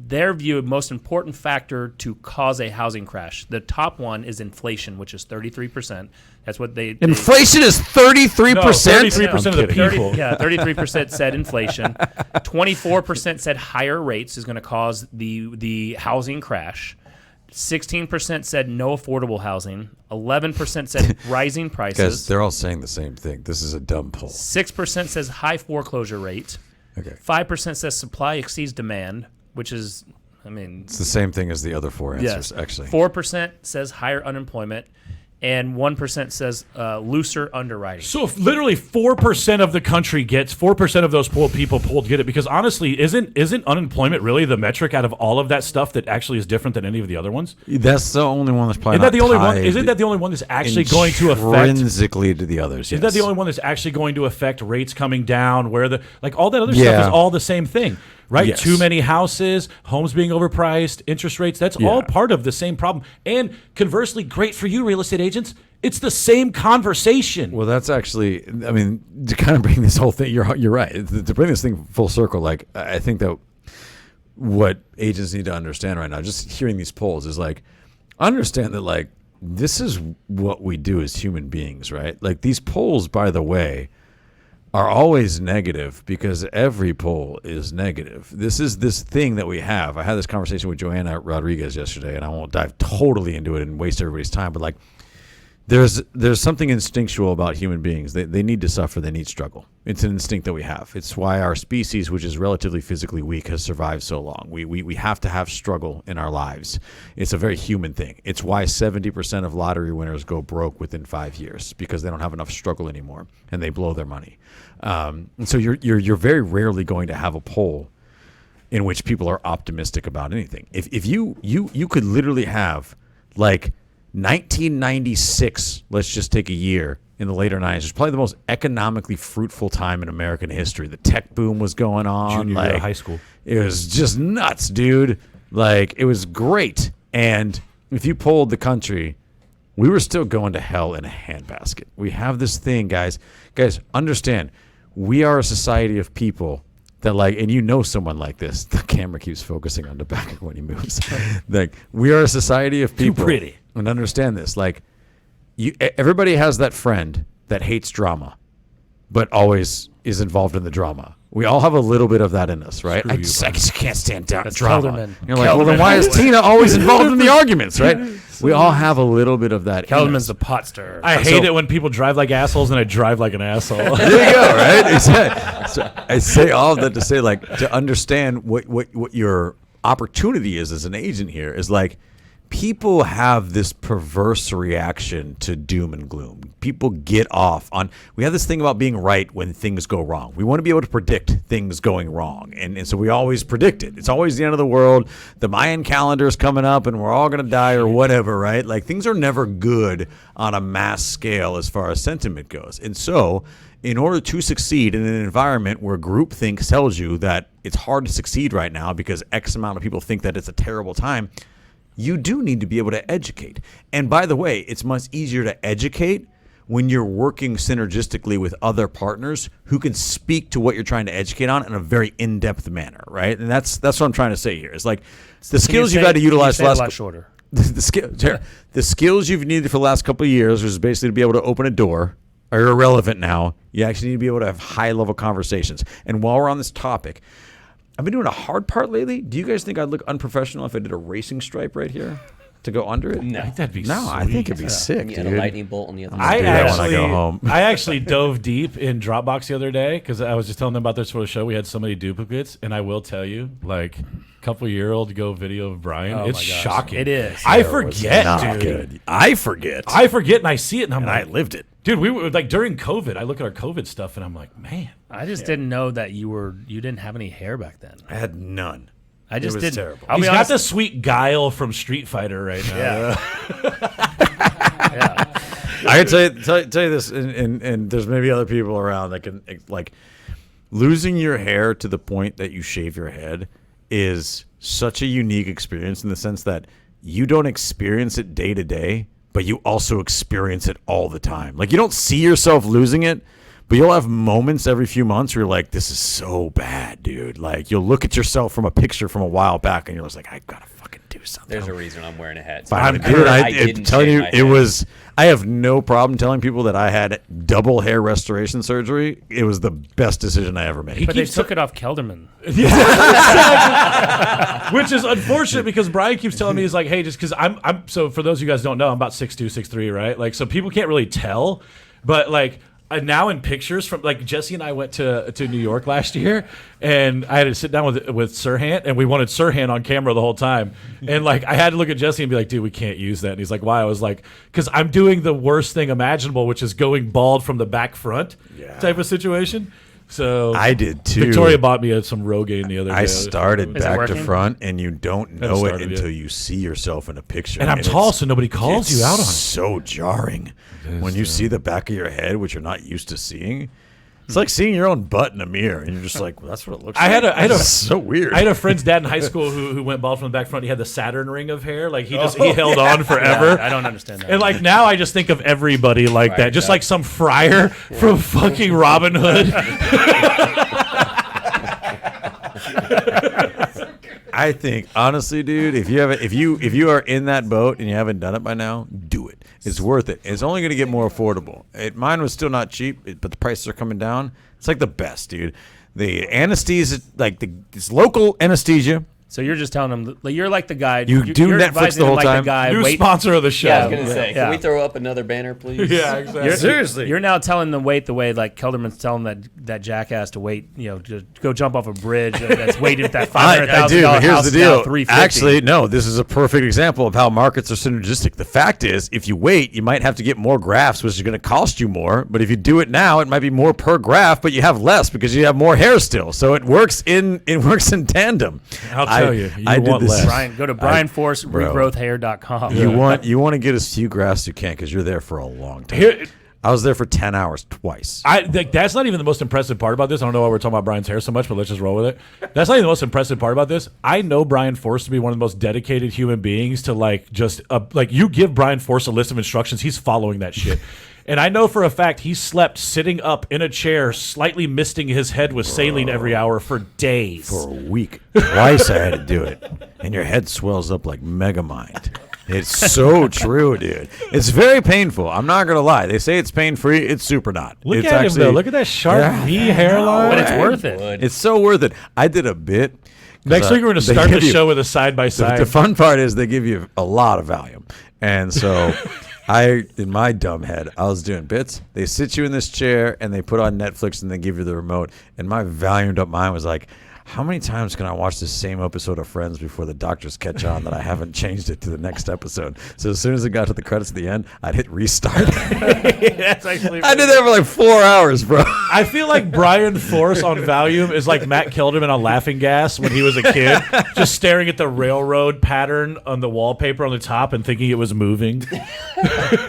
their view, most important factor to cause a housing crash. The top one is inflation, which is 33%. That's what inflation is 33%? No, 33% of the people. 33% said inflation. 24% said higher rates is going to cause the housing crash. 16% said no affordable housing. 11% said rising prices. Guys, they're all saying the same thing. This is a dumb poll. 6% says high foreclosure rate. Okay. 5% says supply exceeds demand, which is, it's the same thing as the other four answers, actually. 4% says higher unemployment. and 1% says looser underwriting. So if literally 4% of the country gets 4% of those people polled get it, because honestly, isn't unemployment really the metric out of all of that stuff that actually is different than any of the other ones? That's the only one that's probably Isn't that the only one? tied Isn't that the only one that's actually going to affect intrinsically to the others? Isn't that the only one that's actually going to affect rates coming down? Where the all that other stuff is all the same thing, right? Yes. Too many houses, homes being overpriced, interest rates. That's all part of the same problem. And conversely, great for you, real estate agents. It's the same conversation. Well, that's actually, I mean, to kind of bring this whole thing, you're right. To bring this thing full circle, like, I think that what agents need to understand right now, just hearing these polls, is like, understand that, like, this is what we do as human beings, right? Like, these polls, by the way, are always negative because every poll is negative. This is this thing that we have. I had this conversation with Joanna Rodriguez yesterday, and I won't dive totally into it and waste everybody's time, but like, there's something instinctual about human beings. They need to suffer. They need struggle. It's an instinct that we have. It's why our species, which is relatively physically weak, has survived so long. We have to have struggle in our lives. It's a very human thing. It's why 70% of lottery winners go broke within 5 years, because they don't have enough struggle anymore and they blow their money. And so you're very rarely going to have a poll in which people are optimistic about anything. If you could literally have, like, 1996, let's just take a year in the later 90s, was probably the most economically fruitful time in American history. The tech boom was going on. Junior like, year of high school. It was just nuts, dude. Like, it was great. And if you polled the country, we were still going to hell in a handbasket. We have this thing, guys. Guys, understand, we are a society of people that, like, and you know someone like this. The camera keeps focusing on the back when he moves. Like, we are a society of people. Too pretty. And understand this. Like, everybody has that friend that hates drama, but always is involved in the drama. We all have a little bit of that in us, right? I just can't stand down drama. Kelderman. You're like, well, then why is Tina always involved in the arguments, right? We all have a little bit of that. Kelderman's the pot stirrer. I hate it when people drive like assholes and I drive like an asshole. There you go, right? Exactly. So I say all of that to say, like, to understand what your opportunity is as an agent here is, like, people have this perverse reaction to doom and gloom. People get off on, we have this thing about being right when things go wrong. We want to be able to predict things going wrong. And so we always predict it. It's always the end of the world. The Mayan calendar is coming up and we're all going to die or whatever, right? Like, things are never good on a mass scale as far as sentiment goes. And so, in order to succeed in an environment where groupthink tells you that it's hard to succeed right now because X amount of people think that it's a terrible time, you do need to be able to educate. And by the way, it's much easier to educate when you're working synergistically with other partners who can speak to what you're trying to educate on in a very in-depth manner, right? And that's what I'm trying to say here. It's like the skills you've had to utilize for the a last lot shorter. The skills you've needed for the last couple of years is basically to be able to open a door are irrelevant now. You actually need to be able to have high-level conversations. And while we're on this topic, I've been doing a hard part lately. Do you guys think I'd look unprofessional if I did a racing stripe right here to go under it? No. I think that'd be No, I think it'd be sick, You dude. had a lightning bolt on the other I side. do that when I go home. I actually dove deep in Dropbox the other day because I was just telling them about this for the show. We had so many duplicates, and I will tell you, like, a couple-year-old ago video of Brian, Oh it's my gosh. shocking. It is. I forget, Not dude. good. I forget. I forget, and I see it, and I'm and like, I lived it. dude, we were like during COVID. I look at our COVID stuff, and I'm like, man. I just didn't know that you didn't have any hair back then. I had none. I just was didn't. terrible. I'll He's be got honest. the sweet Guile from Street Fighter right now. Yeah. I can tell you this, and there's maybe other people around that can, like, losing your hair to the point that you shave your head is such a unique experience in the sense that you don't experience it day to day, but you also experience it all the time. Like, you don't see yourself losing it, but you'll have moments every few months where you're like, this is so bad, dude. Like, you'll look at yourself from a picture from a while back, and you're just like, I've got to fucking do something. There's a reason I'm wearing a hat. Fine, I dude, didn't telling shave you, my it head. was. I have no problem telling people that I had double hair restoration surgery. It was the best decision I ever made. But they took it off Kelderman. Which is unfortunate because Brian keeps telling me, he's like, hey, just because I'm so for those of you guys who don't know, I'm about 6'2", 6'3", right? Like, so people can't really tell, but like, now in pictures from like Jesse and I went to New York last year, and I had to sit down with Sirhan, and we wanted Sirhan on camera the whole time, and like I had to look at Jesse and be like, dude, we can't use that, and he's like, why? I was like, because I'm doing the worst thing imaginable, which is going bald from the back front type of situation. So I did too. Victoria bought me some Rogaine the other day. I started Is it back to working? front, and you don't know it started until yet. you see yourself in a picture. And I'm tall, so nobody calls you out on it. So jarring when you see the back of your head, which you're not used to seeing. It's like seeing your own butt in a mirror, and you're just like, well, that's what it looks like. I had a It's so weird. I had a friend's dad in high school who went bald from the back front. He had the Saturn ring of hair. Like he held on forever. I don't understand that. And like now I just think of everybody like that. Just like some friar from fucking Robin Hood. I think honestly, dude, if you are in that boat and you haven't done it by now, do it. It's worth it. It's only going to get more affordable. Mine was still not cheap, but the prices are coming down. It's like the best, dude. The anesthesia, like this local anesthesia. So you're just telling them, like, you're like the guy. You do you're Netflix advising the whole them like time. The guy, New wait, sponsor of the show. Yeah, I was gonna say, Yeah. can we throw up another banner, please? Yeah, exactly. You're, Seriously. you're now telling them wait the way like Kelderman's telling that jackass to wait, to go jump off a bridge that's waited at that I do, $500,000 but here's house the now deal. $350. Actually, no, this is a perfect example of how markets are synergistic. The fact is, if you wait, you might have to get more grafts, which is going to cost you more. But if you do it now, it might be more per graft, but you have less because you have more hair still. So it works in tandem. I'll tell you, I did want this. less. Brian, go to Brian Force, bro. regrowthhair.com. You want to get as few grafts as you can because you're there for a long time. Here, I was there for 10 hours twice. that's not even the most impressive part about this. I don't know why we're talking about Brian's hair so much, but let's just roll with it. That's not even the most impressive part about this. I know Brian Force to be one of the most dedicated human beings to like just like you give Brian Force a list of instructions, he's following that shit. And I know for a fact he slept sitting up in a chair, slightly misting his head with saline every hour for days. For a week. Twice I had to do it. And your head swells up like Megamind. It's so true, dude. It's very painful. I'm not going to lie. They say it's pain-free. It's super not. Look it's at him, though. Look at that sharp V hairline. But it's worth it. It's so worth it. I did a bit. Next week, we're going to they start the give you- show with a side-by-side. The fun part is they give you a lot of Valium. And so in my dumb head, I was doing bits. They sit you in this chair and they put on Netflix and they give you the remote. And my Valiumed up mind was like, how many times can I watch the same episode of Friends before the doctors catch on that I haven't changed it to the next episode? So as soon as it got to the credits at the end, I'd hit restart. That's actually I did that for like 4 hours, bro. I feel like Brian Force on Valium is like Matt Kelderman on Laughing Gas when he was a kid, just staring at the railroad pattern on the wallpaper on the top and thinking it was moving.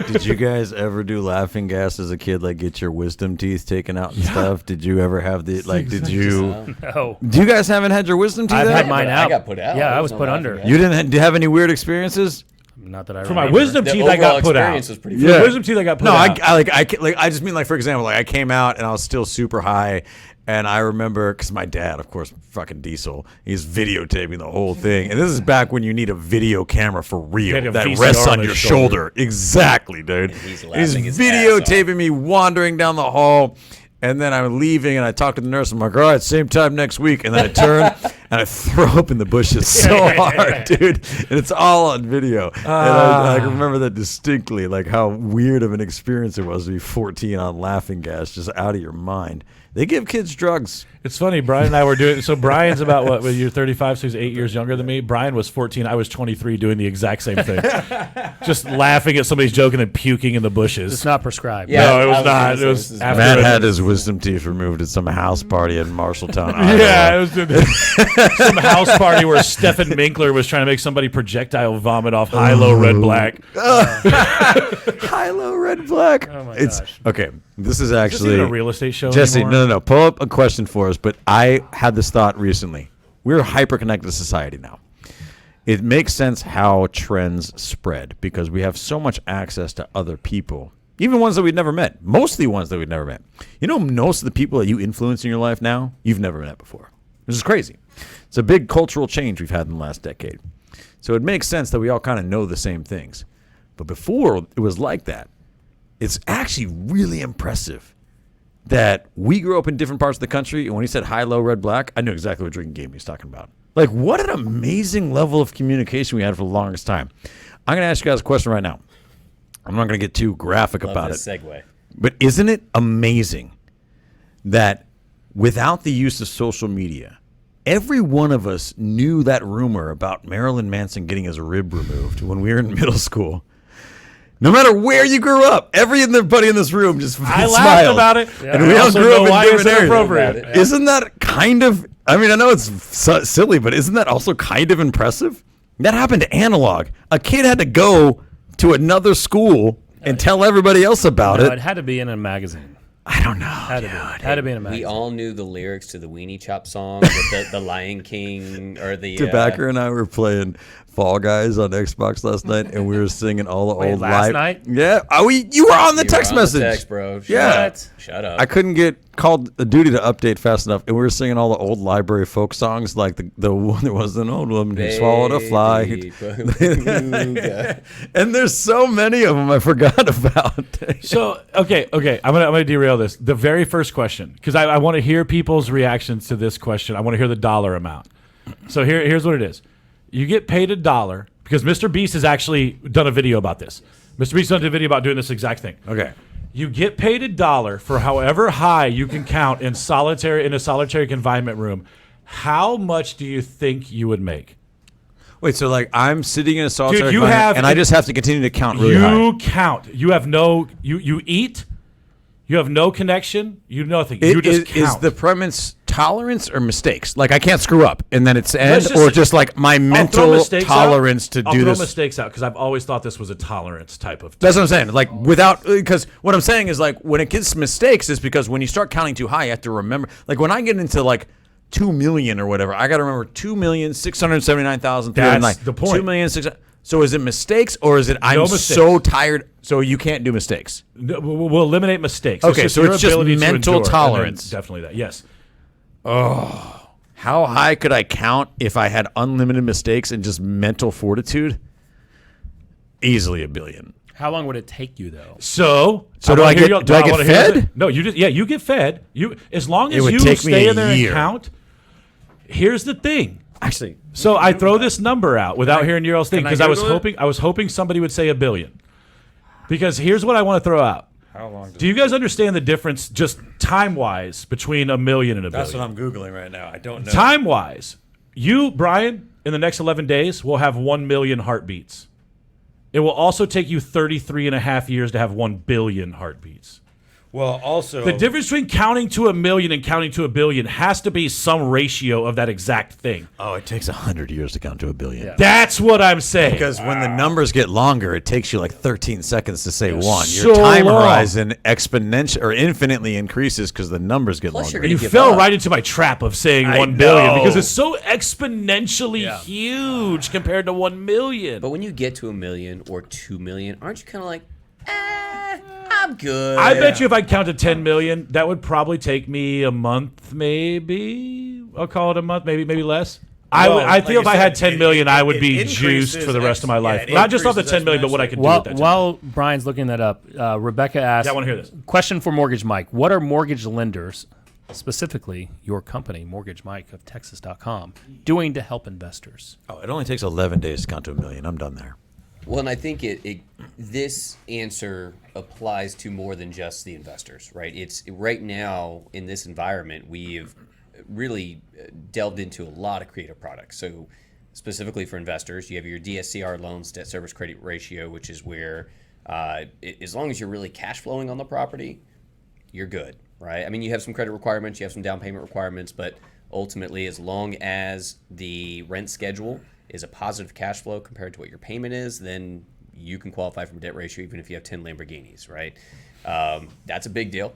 Did you guys ever do laughing gas as a kid, like get your wisdom teeth taken out and stuff? Did you ever have the, like, did you... No. Do you guys haven't had your wisdom teeth I've out? had mine I out. got put out. Yeah, There I was was no put laughing under. gas. You didn't have any weird experiences? Not that I For my remember. wisdom The teeth, I got overall put out. experience was pretty For good. the wisdom teeth, I got put No, out. I just mean, like, for example, like I came out and I was still super high, and I remember because my dad, of course, fucking diesel, he's videotaping the whole thing, and this is back when you need a video camera for real Had a that VCR rests on on your his shoulder. Exactly, dude. he's He's laughing his ass videotaping me wandering down the hall. And then I'm leaving, and I talk to the nurse. I'm like, all right, same time next week. And then I turn, and I throw up in the bushes so hard, dude. And it's all on video. And I remember that distinctly, like how weird of an experience it was to be 14 on laughing gas, just out of your mind. They give kids drugs. It's funny, Brian and I were doing. So Brian's about what? You're 35, so he's 8 years younger than me. Brian was 14. I was 23, doing the exact same thing, just laughing at somebody's joke and then puking in the bushes. It's not prescribed. Yeah. No, it was I was not. gonna It say, was this is after Matt it. had his wisdom teeth removed at some house party in Marshalltown, Iowa. Yeah, it was some house party where Stephen Minkler was trying to make somebody projectile vomit off high-low red black. High-low red black. Oh my It's gosh. okay. This is Is this actually even a real estate show Jesse, anymore? no. Pull up a question for us. But I had this thought recently. We're a hyper-connected society now. It makes sense how trends spread because we have so much access to other people, even ones that we've never met. Mostly ones that we've never met. You know, most of the people that you influence in your life now, you've never met before. This is crazy. It's a big cultural change we've had in the last decade. So it makes sense that we all kind of know the same things. But before it was like that. It's actually really impressive that we grew up in different parts of the country, and when he said high, low, red, black, I knew exactly what drinking game he was talking about. Like, what an amazing level of communication we had for the longest time. I'm going to ask you guys a question right now. I'm not going to get too graphic Love about it. this segue. But isn't it amazing that without the use of social media, every one of us knew that rumor about Marilyn Manson getting his rib removed when we were in middle school? No matter where you grew up, everybody in this room just I smiled. laughed about it, And we all grew up in different areas. inappropriate. Yeah. Isn't that kind of, I mean, I know it's silly, but isn't that also kind of impressive? That happened to Analog. A kid had to go to another school and tell everybody else about No, it. it had to be in a magazine. I don't know. Had to be in a magazine. We all knew the lyrics to the Weenie Chop song with the Lion King or the Tobacco and I were playing Fall Guys on Xbox last night, and we were singing all the old last night? Yeah, you were on the text message. text, bro. Yeah. Shut up. I couldn't get called a duty to update fast enough, and we were singing all the old library folk songs, like the one that was an old woman who swallowed a fly. Baby beluga. And there's so many of them I forgot about. So okay, I'm gonna derail this. The very first question, because I want to hear people's reactions to this question. I want to hear the dollar amount. So here's what it is. You get paid $1 because Mr. Beast has actually done a video about this. Mr. Beast done a video about doing this exact thing. Okay. You get paid $1 for however high you can count in a solitary confinement room. How much do you think you would make? Wait, so like I'm sitting in a solitary you confinement, have- and I just have to continue to count really high. You count. You have no. You eat. You have no connection. You nothing. You just count. Is the premise tolerance or mistakes? Like I can't screw up, and then it's end, Let's or just like my I'll throw mental mistakes tolerance out. to I'll do throw this. mistakes out because I've always thought this was a tolerance type of. That's what I'm saying. Like without, because what I'm saying is like when it gets mistakes is because when you start counting too high, you have to remember. Like when I get into like 2 million or whatever, I got to remember 2,679,309. That's the point. 2,600,000. So is it mistakes or is it I'm mistakes. so tired? So you can't do mistakes. No, we'll eliminate mistakes. Okay, so your it's just ability to mental endure, and then tolerance. Definitely that. Yes. How high could I count if I had unlimited mistakes and just mental fortitude? Easily 1 billion. How long would it take you though? So do wanna I hear get- do I get wanna hear fed? it. No, you get fed. You as long as would you take me stay a in there year. and count. Here's the thing. Actually, So I throw this number out without hearing your else thing can I because Google it? I was hoping somebody would say 1 billion. Because here's what I want to throw out. how long? Do you guys understand the difference just time-wise between 1 million and 1 billion? That's what I'm googling right now. I don't know. Time-wise, you, Brian, in the next 11 days will have 1 million heartbeats. It will also take you 33 and a half years to have 1 billion heartbeats. Well, also The difference between counting to 1 million and counting to 1 billion has to be some ratio of that exact thing. Oh, it takes 100 years to count to 1 billion. Yeah. That's what I'm saying. Because when the numbers get longer, it takes you like 13 seconds to say one. so Your time long. horizon exponential or infinitely increases because the numbers get Plus longer. you're gonna You give fell up. right into my trap of saying I 1 billion know. because it's so exponentially Yeah. huge compared to 1 million. But when you get to 1 million or 2 million, aren't you kind of like, I'm good? I bet you if I counted 10 million, that would probably take me a month, maybe. I'll call it a month, maybe less. Well, I feel like if I I had said, 10 million, I would it be increases juiced for the rest of my life. it Not just off the increases 10 million, but what I could do While, with that 10 while Brian's looking that up, Rebecca asked, Yeah, I wanna hear this. Question for Mortgage Mike. What are mortgage lenders, specifically your company, Mortgage Mike of Texas.com, doing to help investors? Oh, it only takes 11 days to count to 1 million. I'm done there. Well, and I think this answer applies to more than just the investors, right? It's right now in this environment, we've really delved into a lot of creative products. So specifically for investors, you have your DSCR loans, debt service credit ratio, which is where as long as you're really cash flowing on the property, you're good, right? I mean, you have some credit requirements, you have some down payment requirements, but ultimately, as long as the rent schedule is a positive cash flow compared to what your payment is, then you can qualify for a debt ratio even if you have 10 Lamborghinis, right? That's a big deal.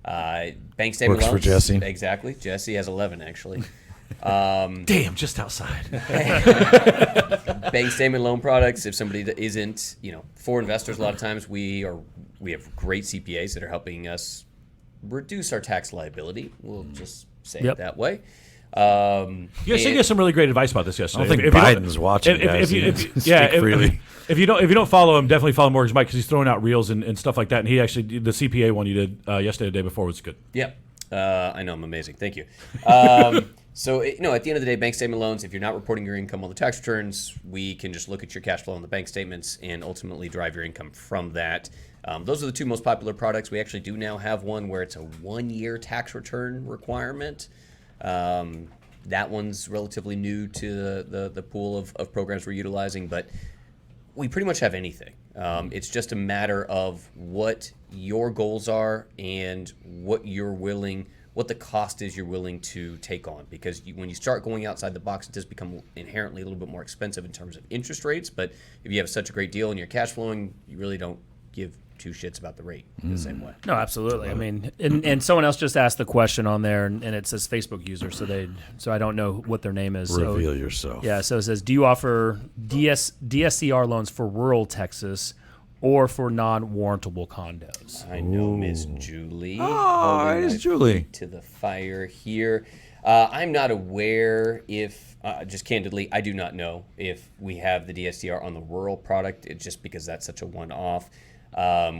Bank statement Works for loans. Jesse. Exactly. Jesse has 11, actually. Damn, just outside. Bank statement loan products, if somebody that isn't, for investors, a lot of times we have great CPAs that are helping us reduce our tax liability. We'll just say it that way. You guys sent us some really great advice about this yesterday. I don't think If you Biden's watching, guys. Speak freely. If you don't follow him, definitely follow Mortgage Mike because he's throwing out reels and stuff like that. And he actually, the CPA one you did yesterday, the day before was good. Yep. I know I'm amazing. Thank you. So, at the end of the day, bank statement loans, if you're not reporting your income on the tax returns, we can just look at your cash flow on the bank statements and ultimately drive your income from that. Those are the two most popular products. We actually do now have one where it's a 1-year tax return requirement. That one's relatively new to the pool of programs we're utilizing, but we pretty much have anything. It's just a matter of what your goals are and what the cost is you're willing to take on. Because when you start going outside the box, it does become inherently a little bit more expensive in terms of interest rates. But if you have such a great deal and you're cash flowing, you really don't give two shits about the rate in the same way. No, absolutely. I mean, and someone else just asked the question on there, and it says Facebook user, so I don't know what their name is. Reveal yourself. Yeah, so it says, do you offer DSCR loans for rural Texas or for non-warrantable condos? I know Miss Julie. Oh, it is Julie. To the fire here. I'm not aware if, just candidly, I do not know if we have the DSCR on the rural product. It's just because that's such a one-off.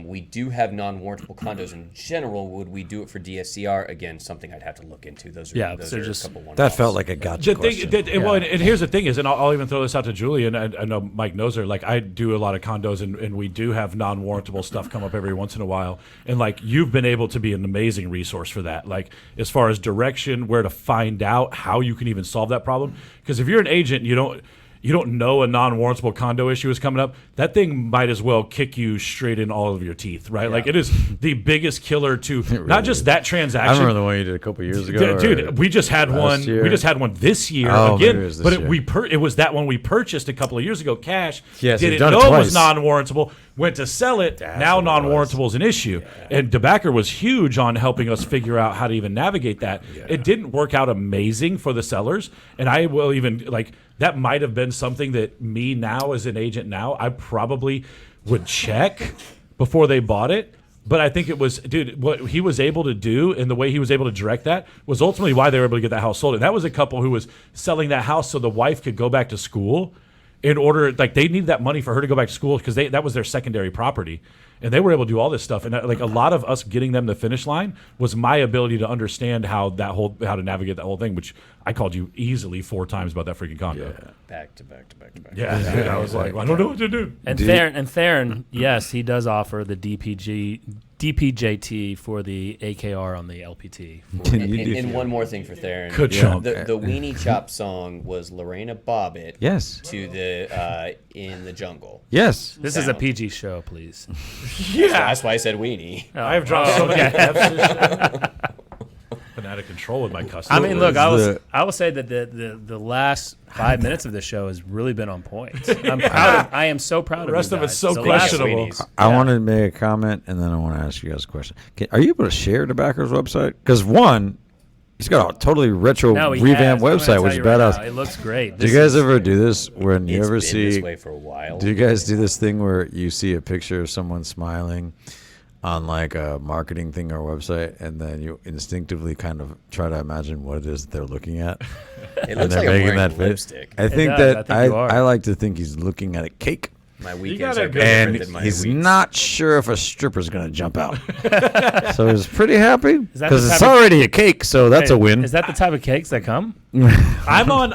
We do have non-warrantable condos in general. Would we do it for DSCR? Again, something I'd have to look into. Those are just a couple one-offs. That felt like a gotcha question. Well, and here's the thing is, and I'll even throw this out to Julie, and I know Mike knows her. Like, I do a lot of condos, and we do have non-warrantable stuff come up every once in a while. And, like, you've been able to be an amazing resource for that. Like, as far as direction, where to find out how you can even solve that problem. Because if you're an agent and you don't know a non-warrantable condo issue is coming up, that thing might as well kick you straight in all of your teeth, right? Yeah. Like, it is the biggest killer to really not just that transaction. I remember the one you did a couple years ago. Dude, we just had one. Year. We just had one this year again. It was that one we purchased a couple of years ago, cash. Yes, didn't know it was non-warrantable. Went to sell it. Now non-warrantable is an issue. Yeah. And DeBacker was huge on helping us figure out how to even navigate that. Yeah. It didn't work out amazing for the sellers. And I will even, like, that might have been something that me now as an agent now, I probably would check before they bought it. But I think it was, dude, what he was able to do and the way he was able to direct that was ultimately why they were able to get that house sold. And that was a couple who was selling that house so the wife could go back to school. In order, like, they needed that money for her to go back to school because that was their secondary property, and they were able to do all this stuff. And like, a lot of us getting them to the finish line was my ability to understand how to navigate that whole thing. Which I called you easily 4 times about that freaking condo. Yeah. Back to back. Yeah. I was like, well, I don't know what to do. And Theron, yes, he does offer the DPJT for the AKR on the LPT. And one more thing for Theron. Good job. The Weenie Chop song was Lorena Bobbitt. Yes. To the In the Jungle. Yes. This is a PG show, please. Yeah. That's why I said weenie. I've dropped so many F's. Been out of control with my customers. I mean, look, I will say that the last 5 minutes of the show has really been on point. I'm proud. I am so proud of the rest you of guys. it's so questionable. I want to make a comment, and then I want to ask you guys a question. Are you able to share DeBacker's website? Because one, he's got a totally retro revamped website, which is badass. It looks great. Do you guys ever do this when you ever It's been see? this way for a while. Do you guys do this thing where you see a picture of someone smiling on like a marketing thing or website, and then you instinctively kind of try to imagine what it is that they're looking at? It looks like I'm wearing lipstick. I think I like to think he's looking at a cake. My weekends are and different than my he's weeks. not sure if a stripper's going to jump out. So he's pretty happy because it's type of- already a cake, so that's a win. Is that the type of cakes that come? I'm on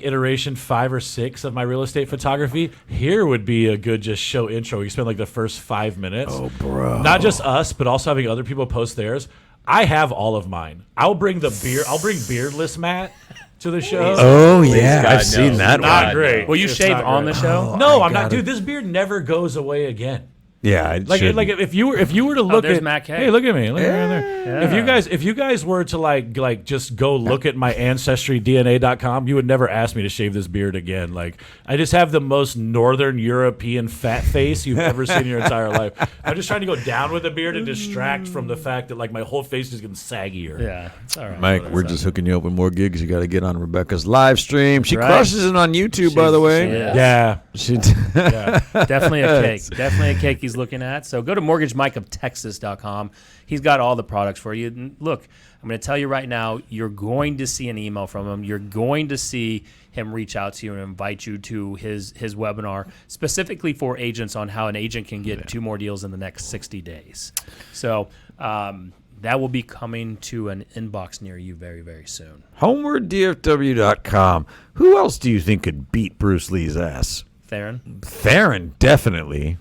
iteration 5 or 6 of my real estate photography. Here would be a good just show intro. You spend like the first 5 minutes. Oh, bro. Not just us, but also having other people post theirs. I have all of mine. I'll bring beardless Matt to the show. Oh, yeah. God, I've seen that Not one. great. Will you It's shave not on great. the show? No, I'm not. Dude, this beard never goes away again. Yeah, I Like shouldn't. if you were to look there's at Matt K. hey, look at me, look right there. Yeah. If you guys were to like just go look at my ancestrydna.com, you would never ask me to shave this beard again. Like, I just have the most Northern European fat face you've ever seen in your entire life. I'm just trying to go down with the beard and distract from the fact that like my whole face is getting saggier. Yeah, it's all right. Mike, we're just hooking you up with more gigs. You got to get on Rebecca's live stream. She Right. crushes it on YouTube, by the way. Yeah. She Definitely a cake. Definitely a cake he's looking at. So go to mortgagemikeoftexas.com. He's got all the products for you. And look, I'm going to tell you right now, you're going to see an email from him. You're going to see him reach out to you and invite you to his webinar specifically for agents on how an agent can get 2 more deals in the next 60 days. So that will be coming to an inbox near you very, very soon. HomewardDFW.com. Who else do you think could beat Bruce Lee's ass? Theron, definitely.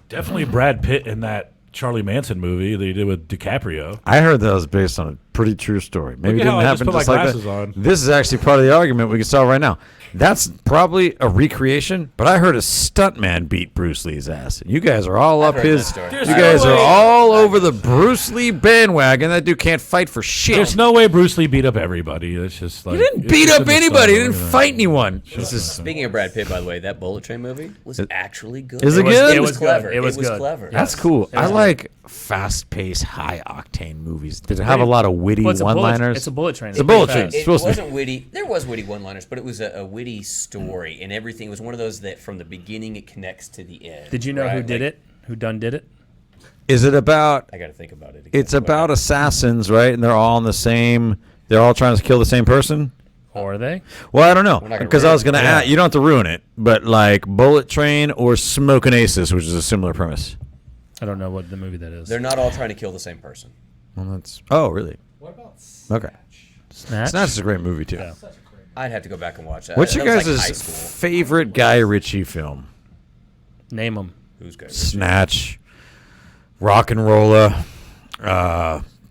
Definitely Brad Pitt in that Charlie Manson movie that he did with DiCaprio. I heard that was based on a pretty true story. Maybe it Look at didn't how I just happen put my just like glasses that. on. This is actually part of the argument we can start right now. That's probably a recreation, but I heard a stuntman beat Bruce Lee's ass. You guys are all up heard his. that story. You There's guys no are way. all over the Bruce Lee bandwagon. That dude can't fight for shit. There's no way Bruce Lee beat up everybody. It's just like He didn't it's beat just up in the anybody. He style. didn't fight anyone. This is. Speaking of Brad Pitt, by the way, that Bullet Train movie was actually good. Is it was- good? It was clever. good. It was good. clever. That's cool. I like fast-paced, high-octane movies. Did it have a lot of witty Well, it's a bullet- one-liners? It's a bullet train. It's a bullet pretty train. fast. It supposed to be. wasn't witty. There was witty one-liners, but it was a witty story, and everything was one of those that from the beginning it connects to the end. Did you know who right? did Like, it? Who done did it? Is it about? I got to think about it. Again. It's about assassins, right? And they're all on the same. They're all trying to kill the same person. Or are they? Well, I don't know not gonna because I ruin was going to it. add. You don't have to ruin it, but like Bullet Train or Smokin' Aces, which is a similar premise. I don't know what the movie that is. They're not all trying to kill the same person. Well, that's. Oh, really? What about Okay. Snatch. Snatch is a great movie too. Yeah. such a great I'd have to go back and watch that. What's That your was guys' like high school. favorite Guy Ritchie film? Name them. Who's good? Snatch, Rock and Roller,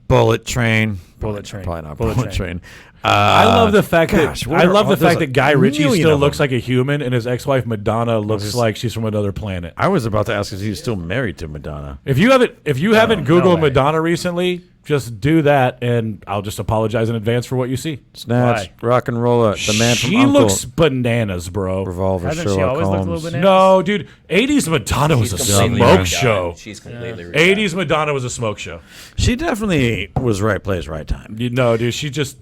Bullet Train. Bullet Train. Probably not Bullet Bullet Train. Train. I love the fact gosh, that what I are love all- the there's fact that Guy a Ritchie million still of looks them. like a human, and his ex-wife Madonna looks like she's from another planet. I was about to ask if he was still married to Madonna. If you haven't Googled way. Madonna recently, just do that, and I'll just apologize in advance for what you see. Snatch, Rock and Roller, The Man from She Uncle, looks bananas, bro. Revolver, Hasn't she Sherlock always looked a Holmes. little bananas? No, dude, 80s Madonna was a She's completely smoke redone. show. She's completely redone. 80s Madonna was a smoke show. She definitely was right place, right time. You know, dude, she just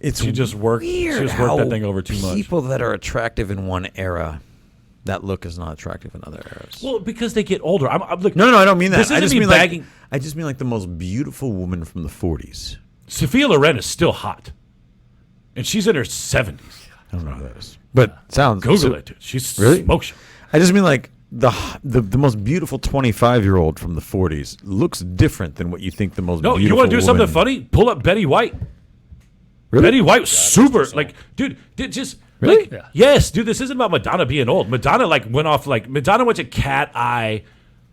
worked. She Weird just worked that how thing over too much. People that are attractive in one era, that look is not attractive in other eras. Well, because they get older. I'm look. No, I don't mean that. This I isn't just me mean bagging. like I just mean like the most beautiful woman from the 40s. Sophia Loren is still hot, and she's in her 70s. I don't know who that is, but sounds Google it, dude. She's Really? smoke show. I just mean like the most beautiful 25-year-old from the 40s looks different than what you think the most No, beautiful you want to do something woman- funny? Pull up Betty White. Really? Betty White was super like, dude, just Really? like, yes, dude. This isn't about Madonna being old. Madonna like went off like Madonna went to cat eye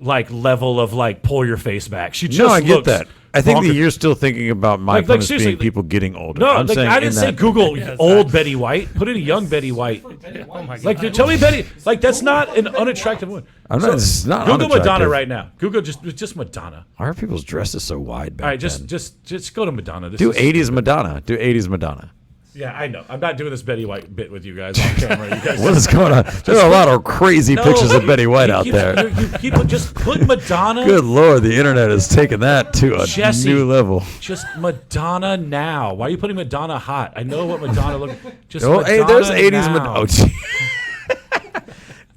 like level of like pull your face back. She just No, I get looks that. I think that bonkers. you're still thinking about my Like, premise seriously, being people getting older. No, I'm like, saying I in didn't say that- Google Yeah, old that's- Betty White. Put in a young Betty White. Oh my god. Like, dude, tell me Betty. Like, that's not an unattractive woman. I'm not- it's not Google Madonna unattractive. right now. Google just Madonna. Why are people's dresses so wide back All right, then? just go to Madonna. This Do is- 80s Madonna. Do 80s Madonna. Yeah, I know. I'm not doing this Betty White bit with you guys on camera. You guys What is going on? There's a lot of crazy No, pictures of you- Betty White you out keep- there. You keep just put Madonna. Good Lord, the internet has taken that to a Jesse. new level. Just Madonna now. Why are you putting Madonna hot? I know what Madonna looks. Just Oh, Madonna hey, there's 80s now. Madonna. Oh, gee.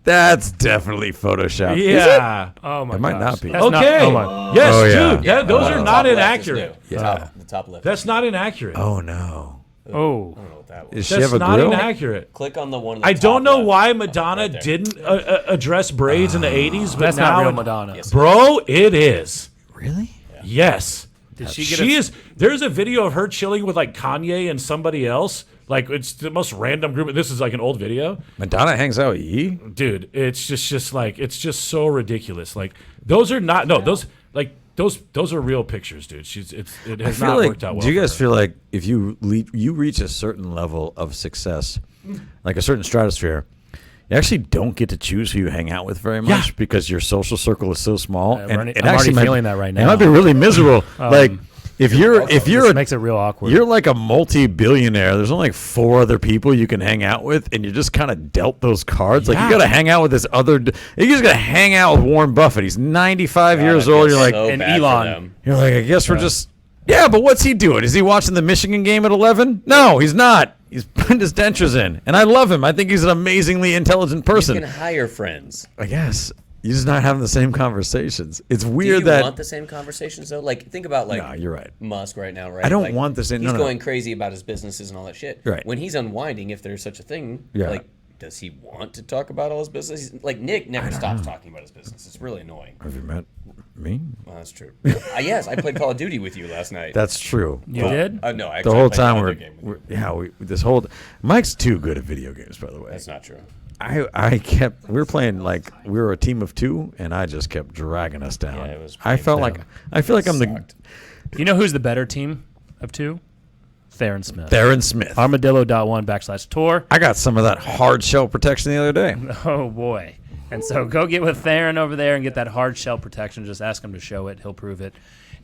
That's definitely Photoshopped. Yeah. Oh my It might gosh. not be. That's not- Okay. oh my. Yes, Oh, yeah. dude. Those are the not top left is inaccurate. new. The top left. That's not inaccurate. Oh, no. Oh. I don't know what that was. Does she That's have a not grill? inaccurate. Click on the one. in the I don't top know left. why Madonna Right there. didn't address braids in the 80s, but That's now not real Madonna. Yes. Bro, it is. Really? Yes. Did she get She is. There's a video of her chilling with like Kanye and somebody else. Like it's the most random group. This is like an old video, Madonna hangs out with Yee? dude. It's just like it's just so ridiculous. Like those are not those are real pictures, dude. It has not worked out well. Do you for guys her. feel like if you reach a certain level of success, like a certain stratosphere, you actually don't get to choose who you hang out with very much Yeah. because your social circle is so small. I'm and already- it I'm actually already might- feeling that right It now. might be really miserable. Like if you're This makes it real awkward. you're like a multi-billionaire. There's only like 4 other people you can hang out with, and you're just kind of dealt those cards. Like Yeah. you got to hang out with this other. You just got to hang out with Warren Buffett. He's 95 years I feel old. You're like, so and bad for Elon. them. you're like, I guess we're just. Yeah, but what's he doing? Is he watching the Michigan game at 11? No, he's not. He's putting his dentures in, and I love him. I think he's an amazingly intelligent You person. can hire friends. I guess you're just not having the same conversations. It's Do weird you that. want the same conversations though? Like think about like Nah, you're right. Musk right now, right? I don't Like, want the same- He's no. going crazy about his businesses and all that shit. Right. When he's unwinding, if there's such a thing, Yeah. like does he want to talk about all his business? Like Nick never stops talking about his business. It's really annoying. Have you met me? Well, that's true. Yes, I played Call of Duty with you last night. That's true. You did? No, actually, The I whole played time another we're game with you. this whole Mike's too good at video games, by the way. That's not true. we were playing like we were a team of two, and I just kept dragging us down. Yeah, it was I feel like I'm the You know who's the better team of two? Theron Smith. Theron Smith. Armadillo.1/tour. I got some of that hard shell protection the other day. Oh, boy. And so go get with Theron over there and get that hard shell protection. Just ask him to show it. He'll prove it.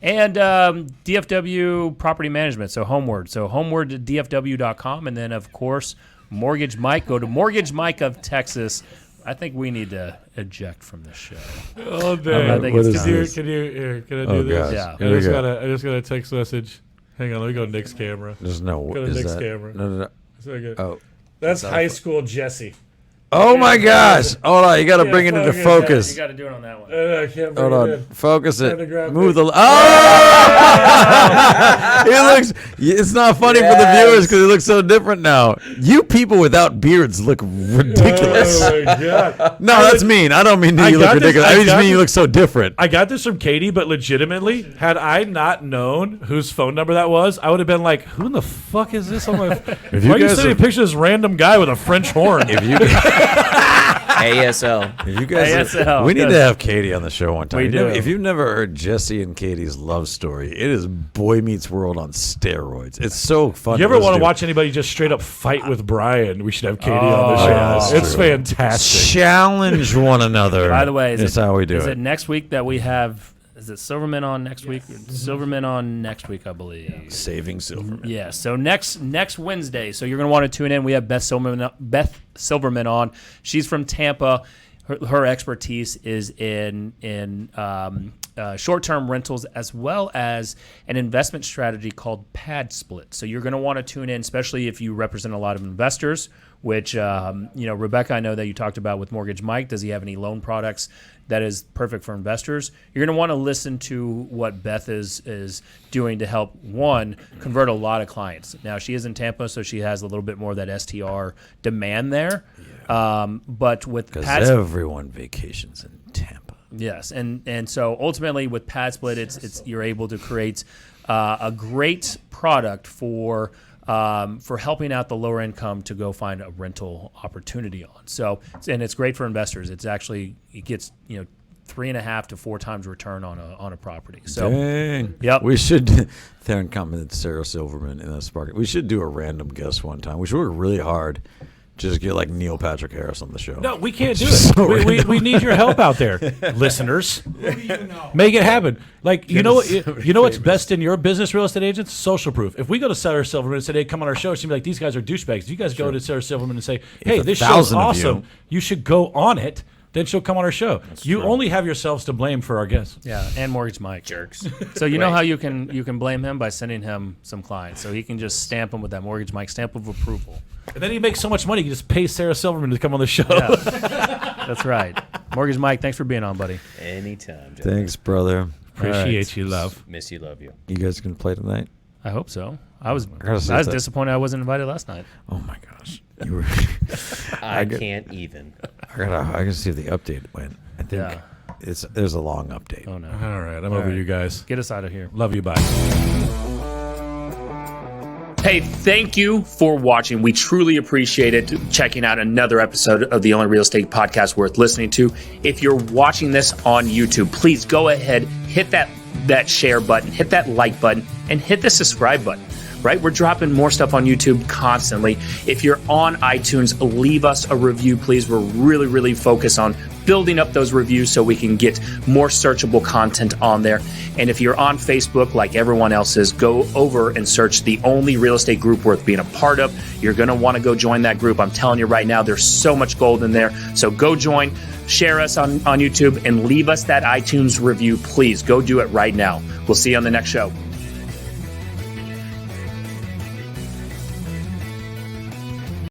And DFW Property Management, so Homeward. So homeward to DFW.com. And then, of course, Mortgage Mike. Go to Mortgage Mike of Texas. I think we need to eject from this show. Oh, damn. I think it's time. Can I do Oh, this? gosh. Yeah. I just got a text message. Hang on, let me go to Nick's camera. There's no. Go to Is Nick's that, camera. No. So I get- Oh. That's high school Jesse. Oh my gosh! Hold on, you got to bring it into focus. You got to do it on that one. I can't bring Hold it on, in. focus Trying to it. grab Move it. the. Oh! It looks. It's not funny for the viewers because it looks so different now. You people without beards look ridiculous. Oh my god! No, that's mean. I don't mean that I you look got this- ridiculous. I I just got mean you this- look so different. I got this from Katie, but legitimately, had I not known whose phone number that was, I would have been like, "Who in the fuck is this on my?" If you Why are you guys sending a are- picture of this random guy with a French horn? If you. ASL. If you guys, ASL, we need yes. to have Katie on the show one time. We You know, do. if you've never heard Jesse and Katie's love story, it is Boy Meets World on steroids. It's so fun. You ever listen want to watch anybody just straight up fight with Brian? We should have Katie on the show. yeah, that's It's true. fantastic. Challenge one another. By the way, that's how we do is it. it next week that we have? Is it Silverman on next week? Silverman on next week, I believe. Saving Silverman. Yeah. So next Wednesday. So you're going to want to tune in. We have Beth Silverman on. She's from Tampa. Her expertise is in short-term rentals as well as an investment strategy called pad split. So you're going to want to tune in, especially if you represent a lot of investors, which, Rebecca, I know that you talked about with Mortgage Mike. Does he have any loan products that is perfect for investors? You're going to want to listen to what Beth is doing to help, one, convert a lot of clients. Now, she is in Tampa, so she has a little bit more of that STR demand there. But with Because pad everyone vacations in Tampa. yes, and so ultimately with pad split, it's you're able to create a great product for helping out the lower income to go find a rental opportunity on. So and it's great for investors. It gets 3.5 to 4 times return on a property. So Dang. Yep. We should. Theron commented Sarah Silverman in the Spark. We should do a random guest one time. We should work really hard. Just get like Neil Patrick Harris on the show. No, we can't do Just it. so We need your help out there, listeners. Make it happen. Like you know what's best in your business, real estate agents? Social proof. If we go to Sarah Silverman and say, "Hey, come on our show," she'd be like, "These guys are douchebags." If you guys go to Sarah Silverman and say, "Hey, If this show's 1,000 of awesome. You should go on it." Then she'll come on our show. You only have yourselves to blame for our guests. yeah, and Mortgage Mike. Jerks. So you know how you can blame him by sending him some clients, so he can just stamp them with that Mortgage Mike stamp of approval. And then he makes so much money, he can just pay Sarah Silverman to come on the show. Yeah, that's right. Mortgage Mike, thanks for being on, buddy. Anytime. Jeff. Thanks, brother. Appreciate you, love. Miss you, love you. You guys can play tonight. I hope so. I was gotta say that- disappointed I wasn't invited last night. Oh my gosh, you were. I get- can't even. I gotta see if the update went. I think Yeah. there's a long update. Oh no. All right, I'm over right. you guys. Get us out of here. Love you, bye. Hey, thank you for watching. We truly appreciate it. Checking out another episode of the only real estate podcast worth listening to. If you're watching this on YouTube, please go ahead, hit that share button, hit that like button, and hit the subscribe button. Right? We're dropping more stuff on YouTube constantly. If you're on iTunes, leave us a review, please. We're really, really focused on building up those reviews so we can get more searchable content on there. And if you're on Facebook, like everyone else is, go over and search the only real estate group worth being a part of. You're going to want to go join that group. I'm telling you right now, there's so much gold in there. So go join, share us on YouTube, and leave us that iTunes review, please. Go do it right now. We'll see you on the next show.